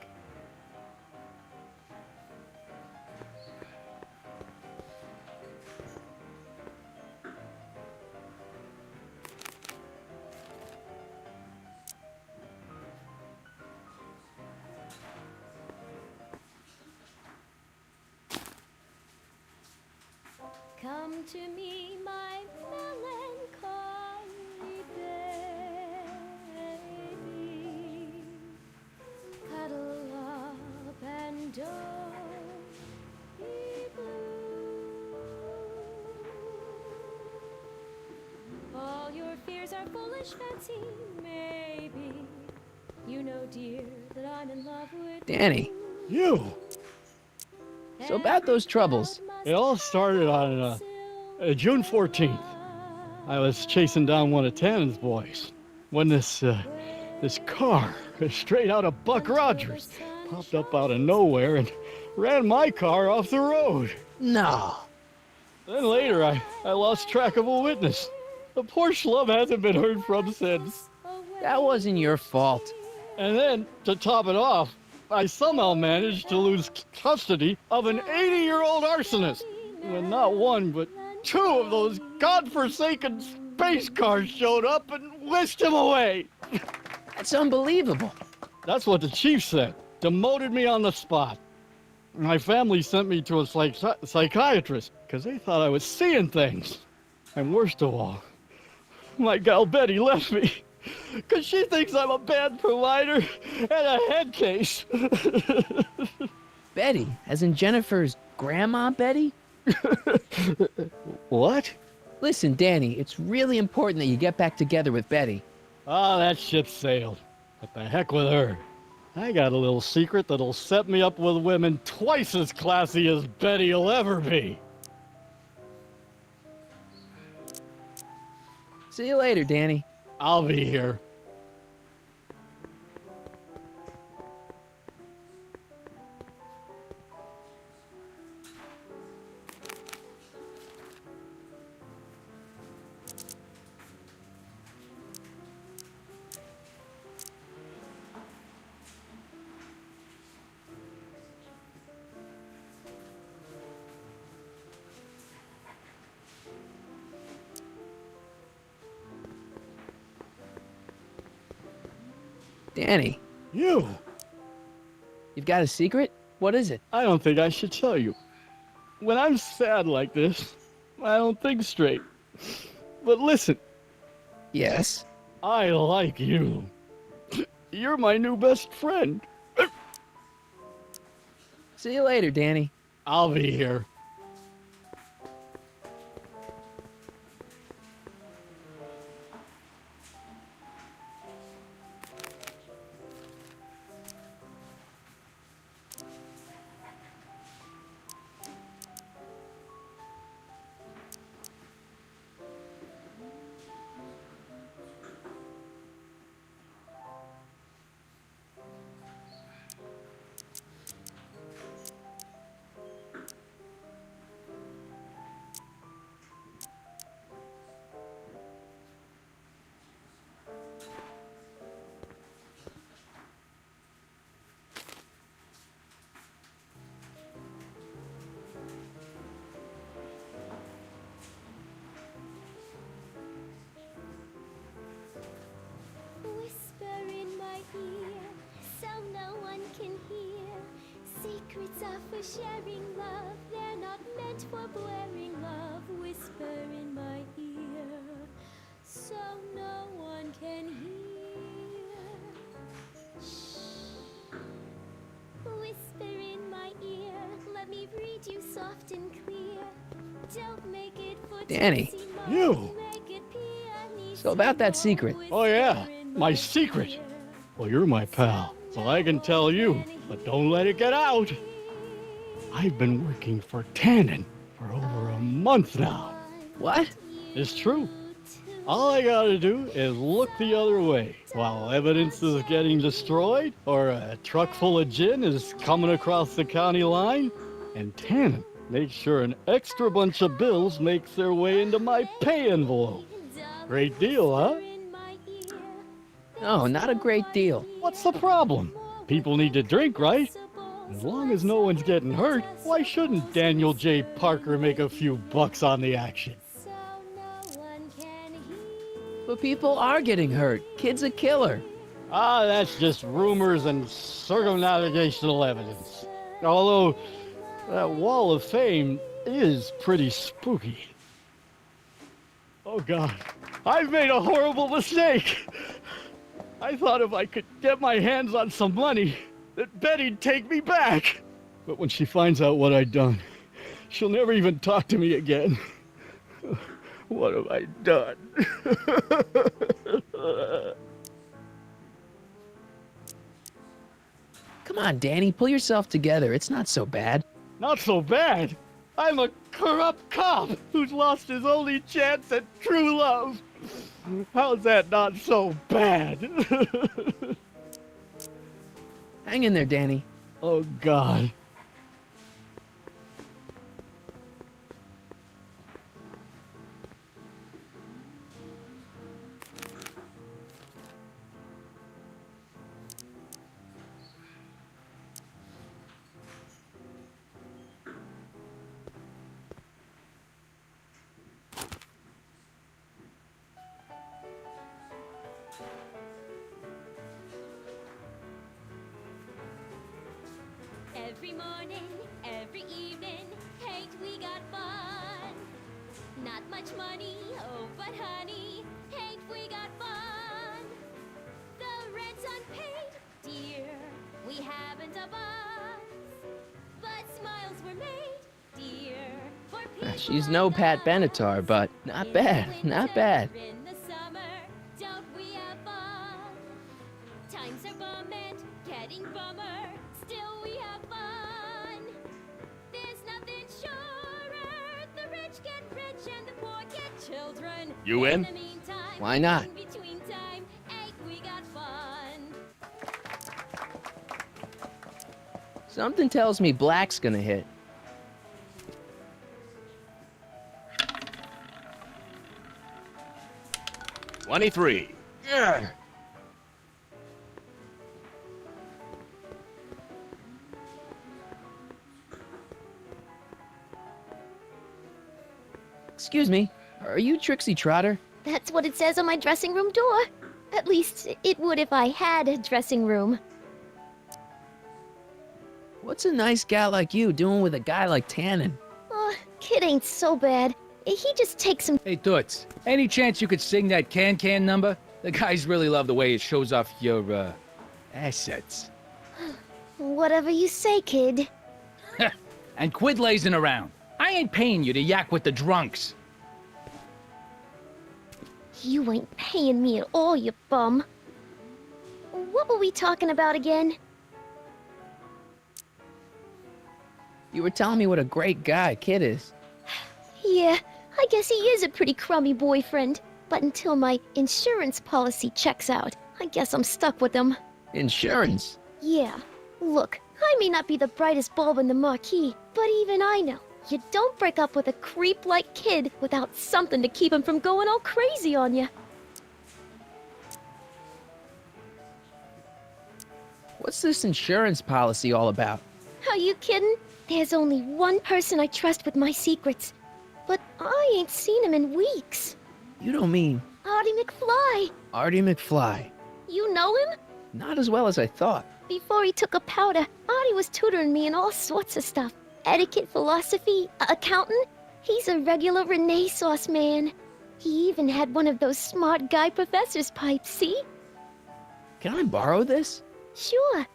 Come to me, my melancholy baby. Cuddle up and don't be blue. All your fears are foolish fancy, maybe. You know, dear, that I'm in love with Danny. You! So about those troubles. It all started on June 14th. I was chasing down one of Tannen's boys when this car, straight out of Buck Rogers, popped up out of nowhere and ran my car off the road. No. Then later, I lost track of a witness. The poor schlub hasn't been heard from since. That wasn't your fault. And then, to top it off, I somehow managed to lose custody of an 80-year-old arsonist when not one, but two of those godforsaken space cars showed up and whisked him away. That's unbelievable. That's what the chief said. Demoted me on the spot. My family sent me to a psychiatrist because they thought I was seeing things. And worst of all, my gal Betty left me. Because she thinks I'm a bad provider and a head case. Betty, as in Jennifer's grandma Betty? What? Listen, Danny, it's really important that you get back together with Betty. Ah, that ship sailed. What the heck with her? I got a little secret that'll set me up with women twice as classy as Betty will ever be. See you later, Danny. I'll be here. Danny. You! You've got a secret? What is it? I don't think I should tell you. When I'm sad like this, I don't think straight. But listen. Yes? I like you. You're my new best friend. See you later, Danny. I'll be here. for sharing love. They're not meant for blaring love. Whisper in my ear, so no one can hear. Shh. Whisper in my ear. Let me read you soft and clear. Don't make it for Danny. You. So about that secret. Oh, yeah. My secret. Well, you're my pal, so I can tell you, but don't let it get out. I've been working for Tannen for over a month now. What? It's true. All I gotta do is look the other way while evidence is getting destroyed or a truck full of gin is coming across the county line, and Tannen makes sure an extra bunch of bills makes their way into my pay envelope. Great deal, huh? No, not a great deal. What's the problem? People need to drink, right? As long as no one's getting hurt, why shouldn't Daniel J. Parker make a few bucks on the action? But people are getting hurt. Kid's a killer. Ah, that's just rumors and circumnavigational evidence. Although, that wall of fame is pretty spooky. Oh God, I've made a horrible mistake. I thought if I could get my hands on some money, that Betty'd take me back. But when she finds out what I'd done, she'll never even talk to me again. What have I done? Come on, Danny, pull yourself together. It's not so bad. Not so bad. I'm a corrupt cop who's lost his only chance at true love. How's that not so bad? Hang in there, Danny. Oh, God. Every morning, every evening, hate we got fun. Not much money, oh but honey, hate we got fun. The rent's unpaid, dear, we haven't a bus. But smiles were made, dear, for people. She's no Pat Benatar, but not bad, not bad. In the summer, don't we have fun? Times are bumming, getting bummer. Still we have fun. There's nothing surer. The rich get rich and the poor get children. You in? The meantime, Why not? in between time, ain't we got fun? Something tells me black's gonna hit. $23. Ugh. Excuse me, are you Trixie Trotter? That's what it says on my dressing room door. At least it would if I had a dressing room. What's a nice gal like you doing with a guy like Tannen? Oh, kid ain't so bad. He just takes some. Hey, Toots, any chance you could sing that can number? The guys really love the way it shows off your, assets. Whatever you say, kid. And quit lazing around. I ain't paying you to yak with the drunks. You ain't paying me at all, you bum. What were we talking about again? You were telling me what a great guy Kid is. Yeah, I guess he is a pretty crummy boyfriend. But until my insurance policy checks out, I guess I'm stuck with him. Insurance? Yeah. Look, I may not be the brightest bulb in the marquee, but even I know you don't break up with a creep like Kid without something to keep him from going all crazy on you. What's this insurance policy all about? Are you kidding? There's only one person I trust with my secrets. But I ain't seen him in weeks. You don't mean Artie McFly. Artie McFly? You know him? not as well as I thought. Before he took a powder, Artie was tutoring me in all sorts of stuff. Etiquette, philosophy, accounting. He's a regular Renaissance man. He even had one of those smart guy professor's pipes, see? Can I borrow this? Sure.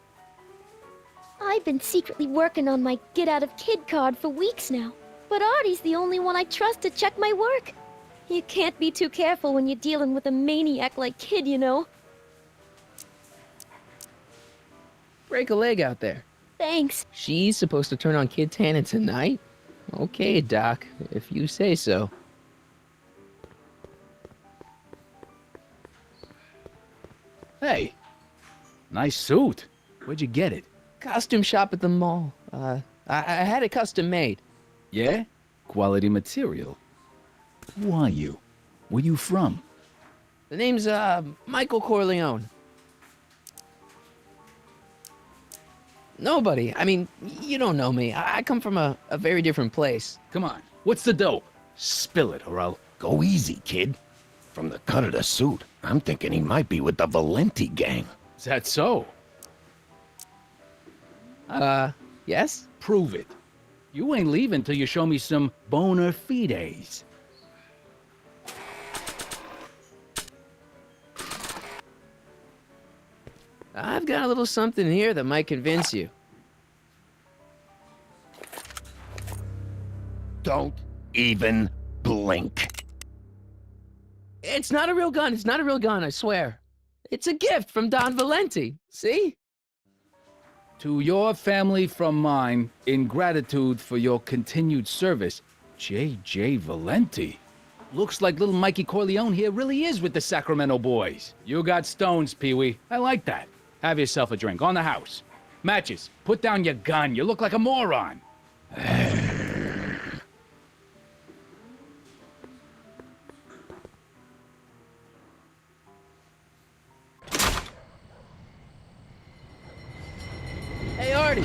I've been secretly working on my get out of kid card for weeks now. But Artie's the only one I trust to check my work. You can't be too careful when you're dealing with a maniac like Kid, you know. Break a leg out there. Thanks. She's supposed to turn on Kid Tannen tonight? Okay, Doc, if you say so. Hey, nice suit. Where'd you get it? Costume shop at the mall. I had it custom made. Yeah? Quality material. Who are you? Where you from? The name's, Michael Corleone. Nobody. I mean, you don't know me. I come from a very different place. Come on, what's the dope? Spill it, or I'll... Go easy, kid. From the cut of the suit, I'm thinking he might be with the Valenti gang. Is that so? Yes? Prove it. You ain't leaving till you show me some bona fides. I've got a little something here that might convince you. Don't even blink. It's not a real gun. It's not a real gun, I swear. It's a gift from Don Valenti. See? To your family from mine, in gratitude for your continued service, J.J. Valenti. Looks like little Mikey Corleone here really is with the Sacramento boys. You got stones, Pee-wee. I like that. Have yourself a drink on the house. Matches, put down your gun. You look like a moron. Hey, Artie.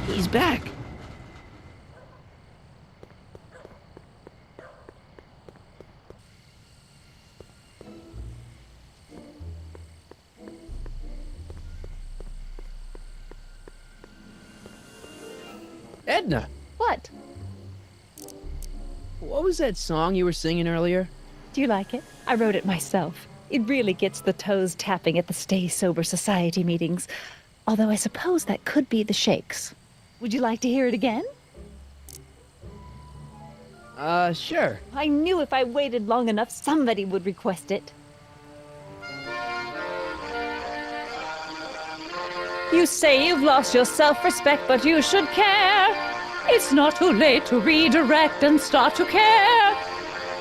He's back. Edna, What? what was that song you were singing earlier? Do you like it? I wrote it myself. It really gets the toes tapping at the Stay Sober Society meetings. Although I suppose that could be the Shakes. Would you like to hear it again? Sure. I knew if I waited long enough, somebody would request it. You say you've lost your self-respect, but you should care. It's not too late to redirect and start to care.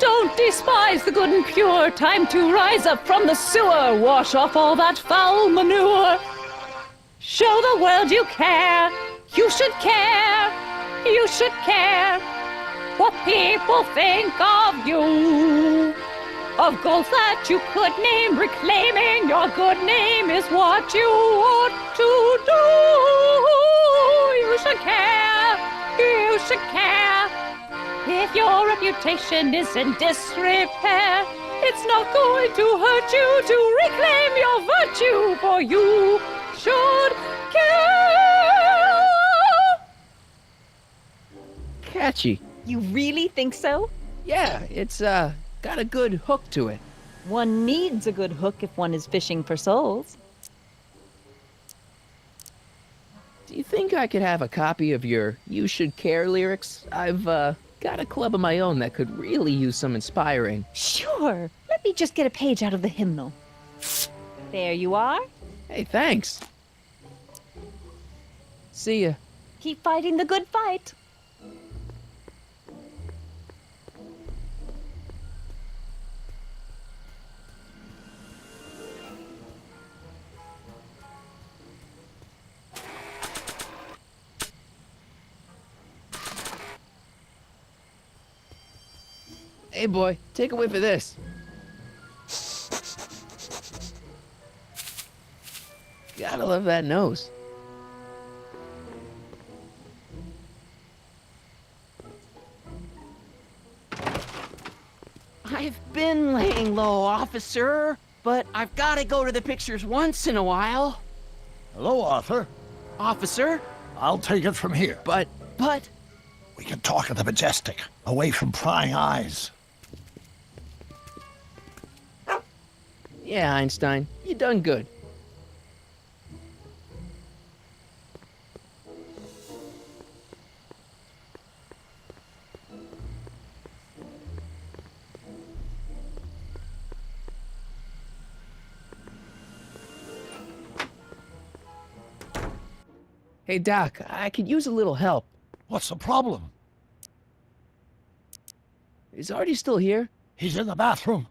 Don't despise the good and pure. Time to rise up from the sewer. Wash off all that foul manure. Show the world you care. You should care. You should care what people think of you. Of goals that you could name, reclaiming your good name is what you ought to do. You should care. You should care. If your reputation is in disrepair, it's not going to hurt you to reclaim your virtue, for you should care. Catchy. You really think so? Yeah, it's, got a good hook to it. One needs a good hook if one is fishing for souls. Do you think I could have a copy of your You Should Care lyrics? I've, got a club of my own that could really use some inspiring. Sure. Let me just get a page out of the hymnal. There you are. Hey, thanks. See ya. Keep fighting the good fight. Hey, boy, take a whiff of this. Gotta love that nose. I've been laying low, officer. but I've got to go to the pictures once in a while. Hello, Arthur. Officer? I'll take it from here. But... We can talk at the Majestic, away from prying eyes. Yeah, Einstein, you done good. Hey, Doc, I could use a little help. What's the problem? Is Artie still here? He's in the bathroom.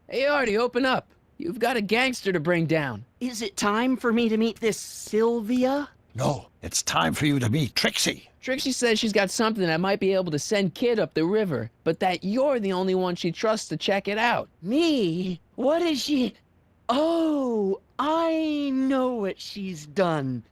Hey, Artie, open up. You've got a gangster to bring down. Is it time for me to meet this Sylvia? No, it's time for you to meet Trixie. Trixie says she's got something that might be able to send Kid up the river, but that you're the only one she trusts to check it out. Me? What is she... Oh, I know what she's done.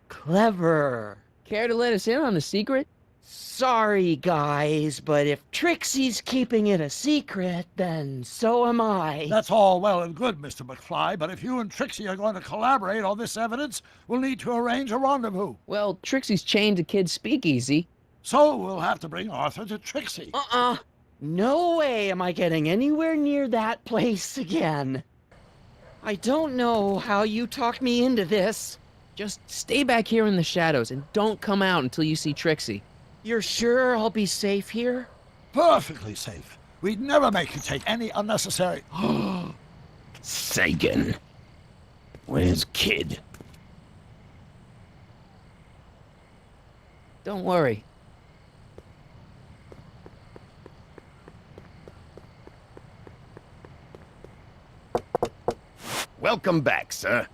Clever. Care to let us in on the secret? Sorry, guys, but if Trixie's keeping it a secret, then so am I. That's all well and good, Mr. McFly, but if you and Trixie are going to collaborate on this evidence, we'll need to arrange a rendezvous. Well, Trixie's chained to Kid's speakeasy. So we'll have to bring Arthur to Trixie. No way am I getting anywhere near that place again. I don't know how you talked me into this. Just stay back here in the shadows and don't come out until you see Trixie. You're sure I'll be safe here? Perfectly safe. We'd never make you take any unnecessary... Sagan. Where's Kid? Don't worry. Welcome back, sir.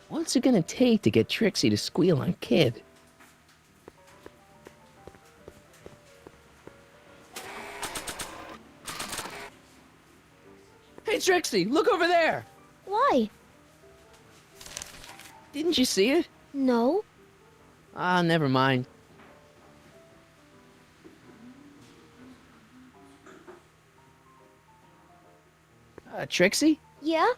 What's it gonna take to get Trixie to squeal on Kid? Hey, Trixie, look over there! Why? Didn't you see it? No. Ah, never mind. Trixie? Yeah?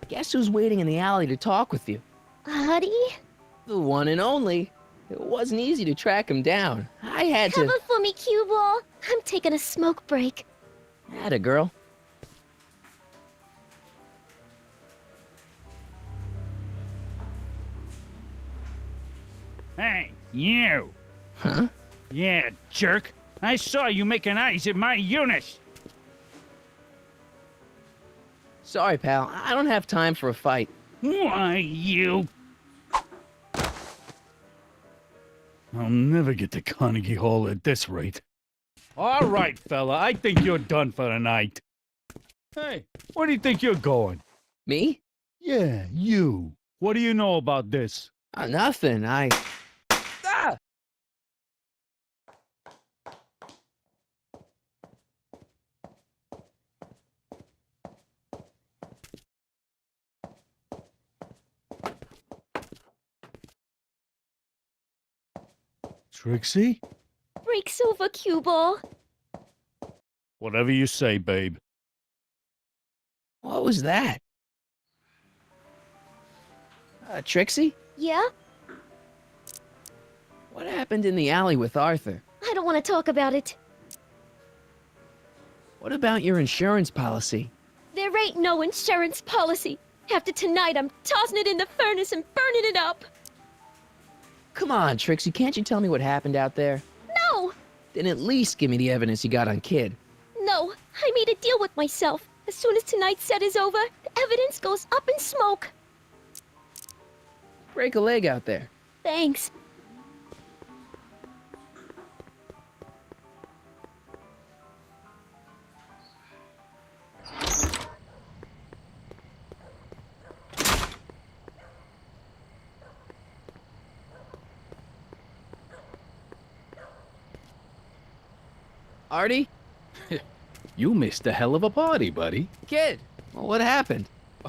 Guess who's waiting in the alley to talk with you? Artie? The one and only. It wasn't easy to track him down. I had Cover to... for me, cue ball. I'm taking a smoke break. Atta girl. Hey, you! Huh? Yeah, jerk. I saw you making eyes at my Eunice. Sorry, pal. I don't have time for a fight. Why, you... I'll never get to Carnegie Hall at this rate. All right, fella, I think you're done for the night. Hey, where do you think you're going? Me? Yeah, you. What do you know about this? Nothing. Ah! Trixie? Break's over, cue ball. Whatever you say, babe. What was that? Trixie? Yeah? What happened in the alley with Arthur? I don't want to talk about it. What about your insurance policy? There ain't no insurance policy. After tonight, I'm tossing it in the furnace and burning it up. Come on, Trixie, can't you tell me what happened out there? No! Then at least give me the evidence you got on Kid. No, I made a deal with myself. As soon as tonight's set is over, the evidence goes up in smoke. Break a leg out there. Thanks. Artie? You missed a hell of a party, buddy. Kid! Well, what happened?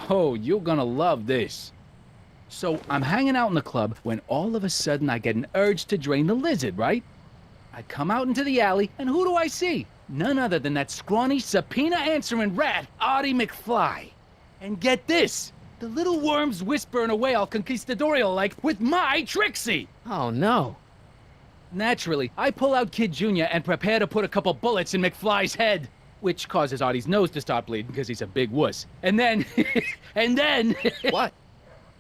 Oh, you're gonna love this. So, I'm hanging out in the club when all of a sudden I get an urge to drain the lizard, right? I come out into the alley, and who do I see? None other than that scrawny, subpoena-answering rat, Artie McFly. And get this, the little worm's whispering away all conquistadorial-like with my Trixie! Oh, no. Naturally, I pull out Kid Jr. and prepare to put a couple bullets in McFly's head, which causes Artie's nose to start bleeding because he's a big wuss. And then, What?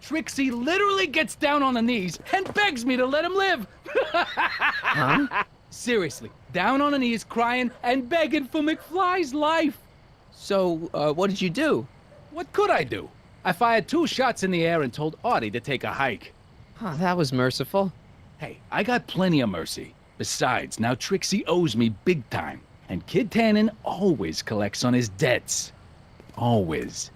Trixie literally gets down on her knees and begs me to let him live. Huh? Seriously, down on her knees, crying and begging for McFly's life. So, what did you do? What could I do? I fired 2 shots in the air and told Artie to take a hike. Oh, that was merciful. Hey, I got plenty of mercy. Besides, now Trixie owes me big time. And Kid Tannen always collects on his debts. Always.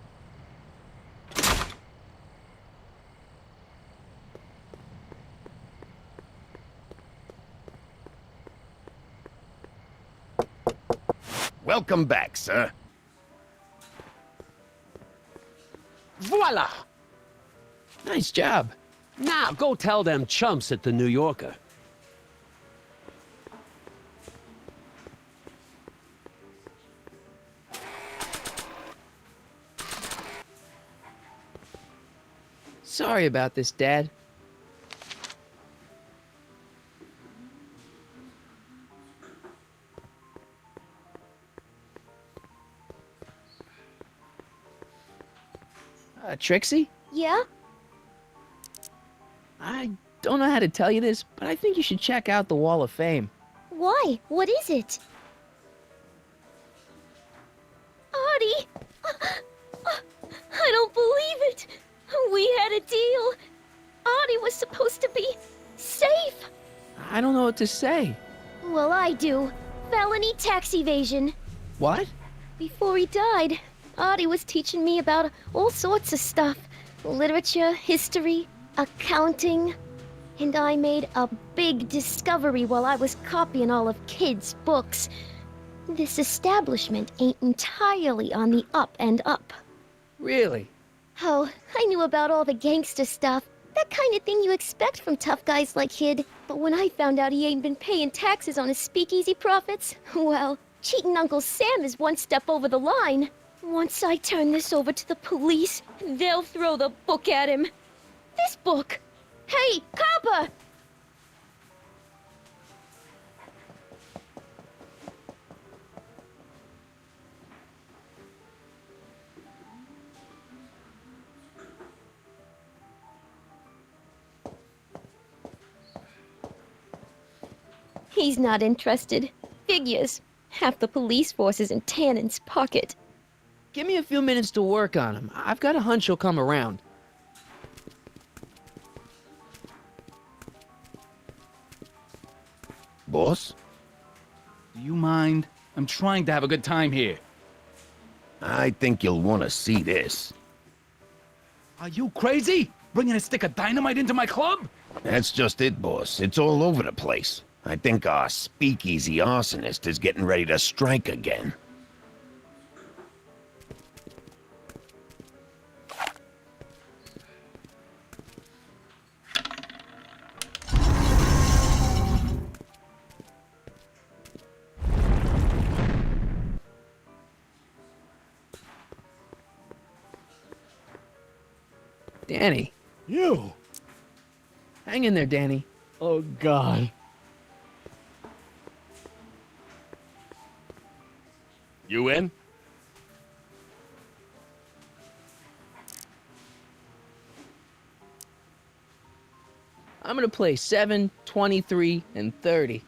Welcome back, sir. Voila! Nice job. Now go tell them chumps at the New Yorker. Sorry about this, Dad. Trixie? Yeah? I don't know how to tell you this, but I think you should check out the Wall of Fame. Why? What is it? Artie! I don't believe it! We had a deal! Artie was supposed to be safe! I don't know what to say. Well, I do. Felony tax evasion. What? Before he died, Artie was teaching me about all sorts of stuff. Literature, history, accounting. And I made a big discovery while I was copying all of Kid's books. This establishment ain't entirely on the up and up. Really? Oh, I knew about all the gangster stuff. That kind of thing you expect from tough guys like Kid. But when I found out he ain't been paying taxes on his speakeasy profits, well, cheating Uncle Sam is one step over the line. Once I turn this over to the police, they'll throw the book at him. This book! Hey, copper! He's not interested. Figures. Half the police force is in Tannen's pocket. Give me a few minutes to work on him. I've got a hunch he'll come around. Boss? Do you mind? I'm trying to have a good time here. I think you'll want to see this. Are you crazy? Bringing a stick of dynamite into my club? That's just it, boss. It's all over the place. I think our speakeasy arsonist is getting ready to strike again. Danny. You? Hang in there, Danny. Oh, God. You in? I'm gonna play 7, 23, and 30.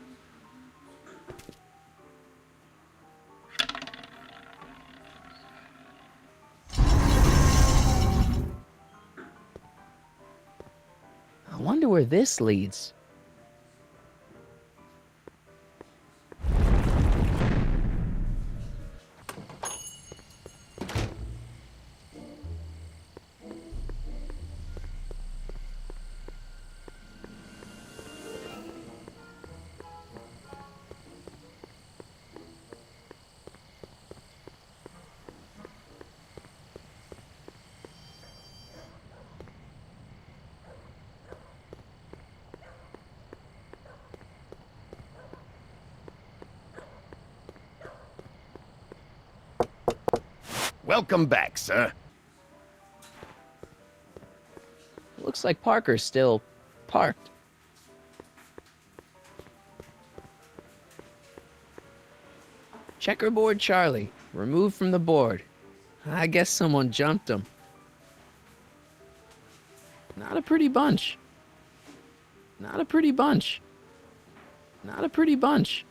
I wonder where this leads. Welcome back, sir. Looks like Parker's still parked. Checkerboard Charlie, removed from the board. I guess someone jumped him. Not a pretty bunch. Not a pretty bunch. Not a pretty bunch.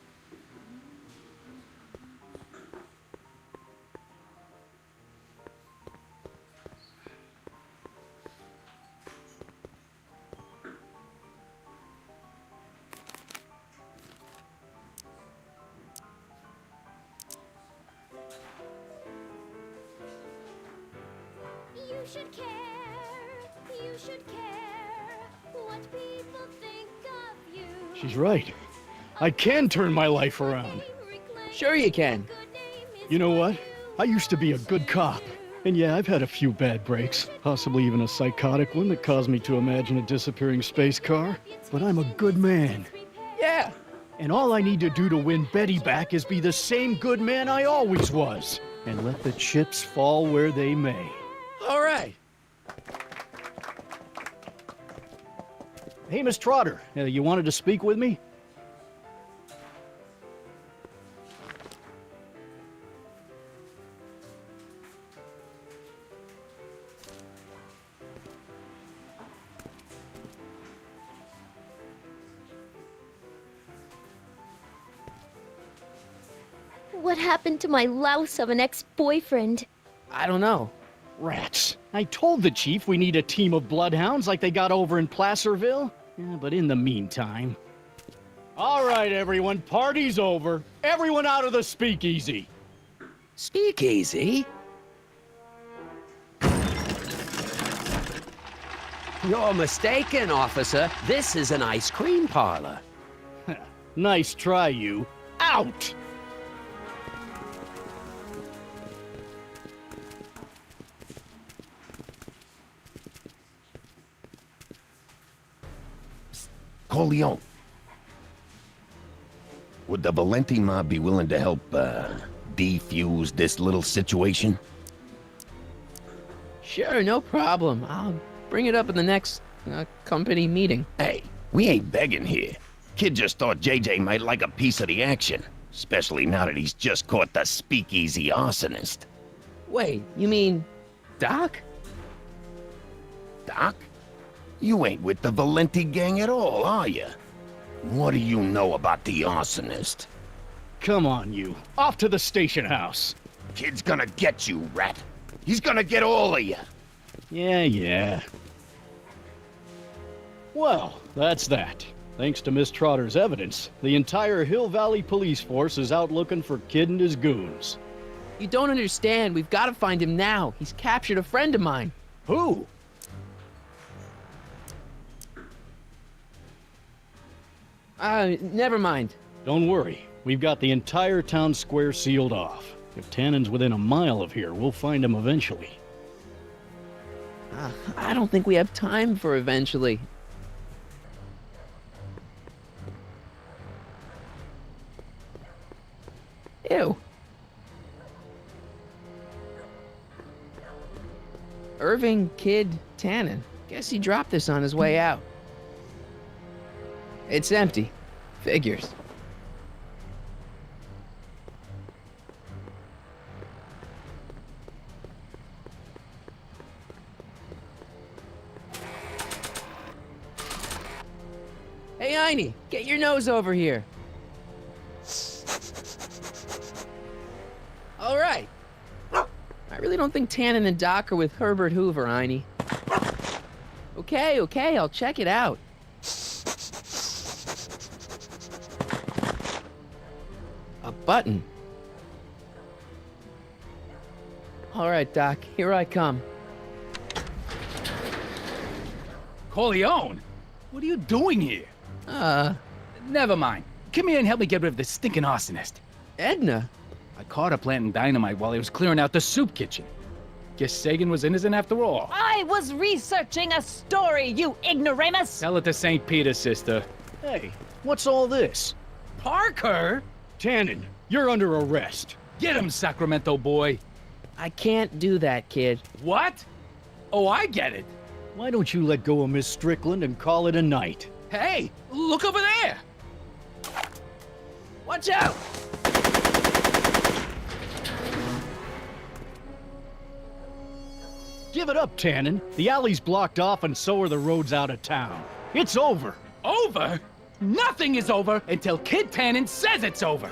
You should care, you should care what people think of you. She's right. I can turn my life around. Sure you can. You know what? I used to be a good cop. And yeah, I've had a few bad breaks. Possibly even a psychotic one that caused me to imagine a disappearing space car. But I'm a good man. Yeah. And all I need to do to win Betty back is be the same good man I always was. And let the chips fall where they may. All right. Hey, Miss Trotter, you wanted to speak with me? What happened to my louse of an ex-boyfriend? I don't know. Rats. I told the chief we need a team of bloodhounds like they got over in Placerville. Yeah, but in the meantime... All right, everyone, party's over. Everyone out of the speakeasy. Speakeasy? You're mistaken, officer. This is an ice cream parlor. Nice try, you. Out! Corleone. Would the Valenti mob be willing to help, defuse this little situation? Sure, no problem. I'll bring it up in the next company meeting. Hey, we ain't begging here. Kid just thought JJ might like a piece of the action. Especially now that he's just caught the speakeasy arsonist. Wait, you mean Doc? Doc? You ain't with the Valenti gang at all, are you? What do you know about the arsonist? Come on, you. Off to the station house. Kid's gonna get you, rat. He's gonna get all of you. Yeah. Well, that's that. Thanks to Miss Trotter's evidence, the entire Hill Valley police force is out looking for Kid and his goons. You don't understand. We've got to find him now. He's captured a friend of mine. Who? Never mind. Don't worry. We've got the entire town square sealed off. If Tannen's within a mile of here, we'll find him eventually. I don't think we have time for eventually. Ew. Irving Kid Tannen. Guess he dropped this on his way out. It's empty. Figures. Hey, Einie, get your nose over here. All right. I really don't think Tannen and Doc are with Herbert Hoover, Einie. Okay, I'll check it out. A button. All right, Doc, here I come. Corleone? What are you doing here? Never mind. Come here and help me get rid of this stinking arsonist. Edna? I caught her planting dynamite while he was clearing out the soup kitchen. Guess Sagan was innocent after all. I was researching a story, you ignoramus! Tell it to St. Peter, sister. Hey, what's all this? Parker? Tannen, you're under arrest. Get him, Sacramento boy. I can't do that, kid. What? Oh, I get it. Why don't you let go of Miss Strickland and call it a night? Hey, look over there. Watch out! Give it up, Tannen. The alley's blocked off and so are the roads out of town. It's over. Over? Nothing is over until Kid Tannen says it's over.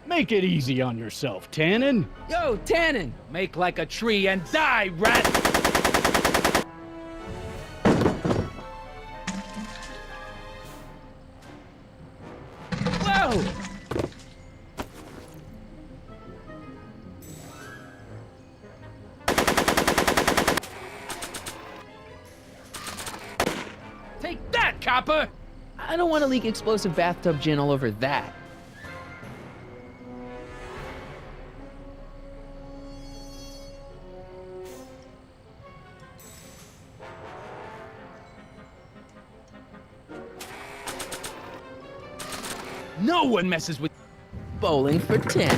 Make it easy on yourself, Tannen. Yo, Tannen! Make like a tree and die, rat! Whoa! Take that, copper! I don't want to leak explosive bathtub gin all over that. No one messes with Bowling for 10.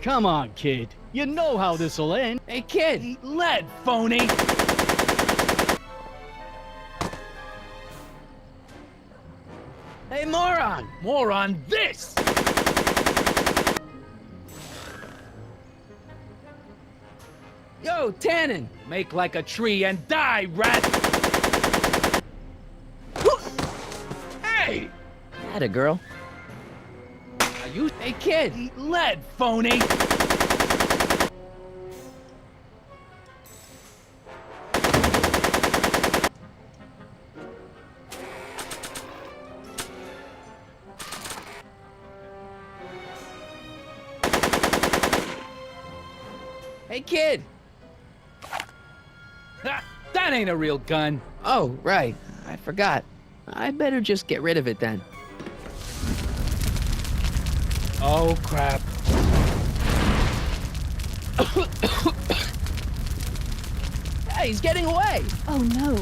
Come on, kid. You know how this'll end. Hey, kid! Eat lead, phony! Hey, moron! More on this! Yo, Tannen! Make like a tree and die, rat! Hey! Atta girl. Are you... Hey, kid! Eat lead, phony! Hey, kid! That ain't a real gun. Oh, right. I forgot. I better just get rid of it then. Oh, crap. Hey, he's getting away! Oh no.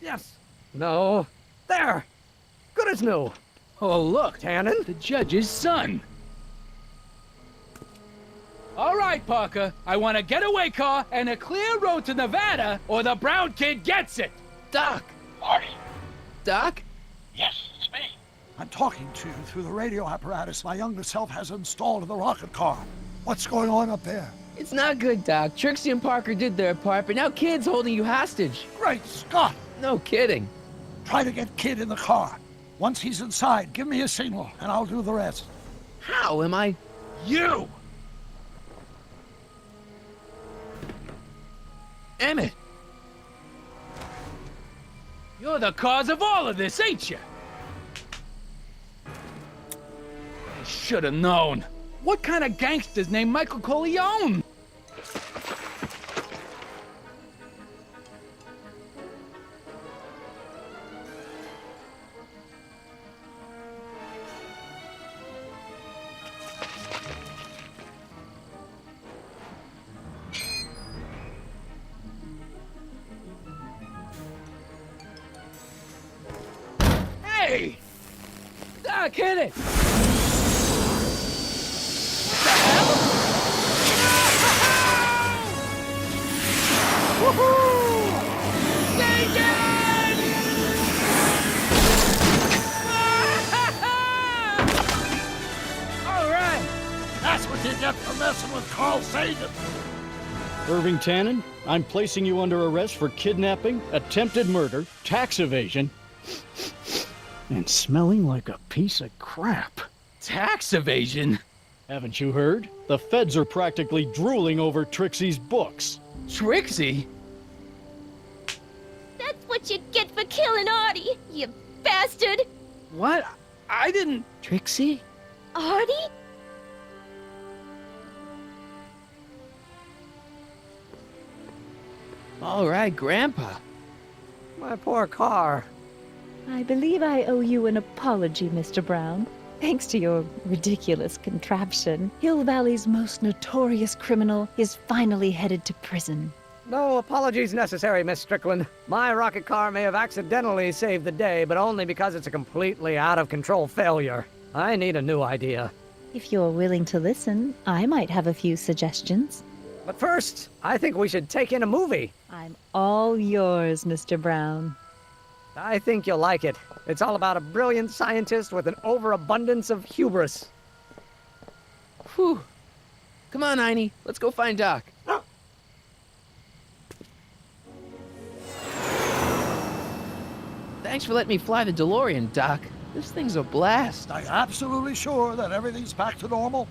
Yes. No. There. Good as new. Oh, look, Tannen? the judge's son. All right, Parker. I want a getaway car and a clear road to Nevada, or the brown kid gets it. Doc! Marty. Doc? Yes, it's me. I'm talking to you through the radio apparatus my younger self has installed in the rocket car. What's going on up there? It's not good, Doc. Trixie and Parker did their part, but now Kid's holding you hostage. Great Scott! No kidding. Try to get Kid in the car. Once he's inside, give me a signal, and I'll do the rest. How am I... You! Emmett! You're the cause of all of this, ain't you? I should have known. What kind of gangster's named Michael Corleone? Hey! Doc, hit it! That's what you get for messing with Carl Sagan. Irving Tannen, I'm placing you under arrest for kidnapping, attempted murder, tax evasion, and smelling like a piece of crap. Tax evasion? Haven't you heard? The feds are practically drooling over Trixie's books. Trixie? what you get for killing Artie, you bastard! What? I didn't... Trixie? Artie? All right, Grandpa. My poor car. I believe I owe you an apology, Mr. Brown. Thanks to your ridiculous contraption, Hill Valley's most notorious criminal is finally headed to prison. No apologies necessary, Miss Strickland. My rocket car may have accidentally saved the day, but only because it's a completely out-of-control failure. I need a new idea. If you're willing to listen, I might have a few suggestions. But first, I think we should take in a movie. I'm all yours, Mr. Brown. I think you'll like it. It's all about a brilliant scientist with an overabundance of hubris. Whew. Come on, Einie. Let's go find Doc. Thanks for letting me fly the DeLorean, Doc. This thing's a blast. Are you absolutely sure that everything's back to normal?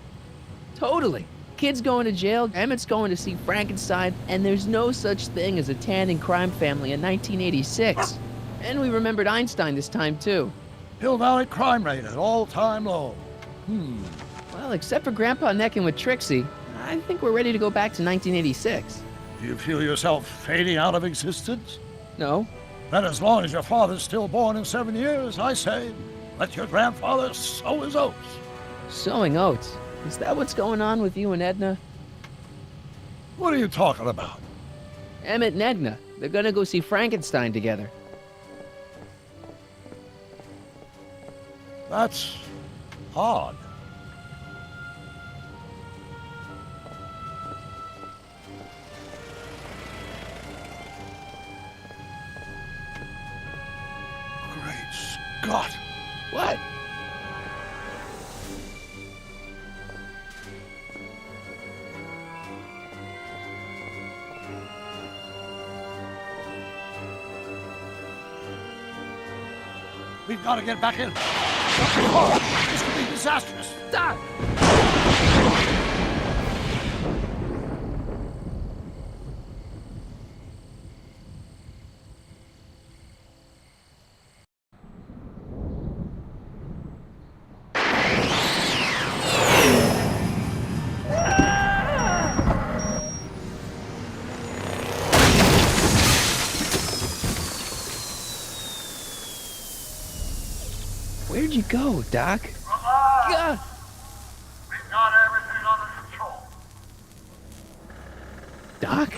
Totally. Kid's going to jail, Emmett's going to see Frankenstein, and there's no such thing as a tannen crime family in 1986. And we remembered Einstein this time, too. Hill Valley crime rate at all-time low. Well, except for Grandpa necking with Trixie, I think we're ready to go back to 1986. Do you feel yourself fading out of existence? No. Then as long as your father's still born in 7 years, I say, let your grandfather sow his oats. Sowing oats? Is that what's going on with you and Edna? What are you talking about? Emmett and Edna. They're gonna go see Frankenstein together. That's odd. Great Scott! What? We've got to get back in. This could be disastrous. Doc! Where'd you go, Doc? God. We've got everything under control. Doc?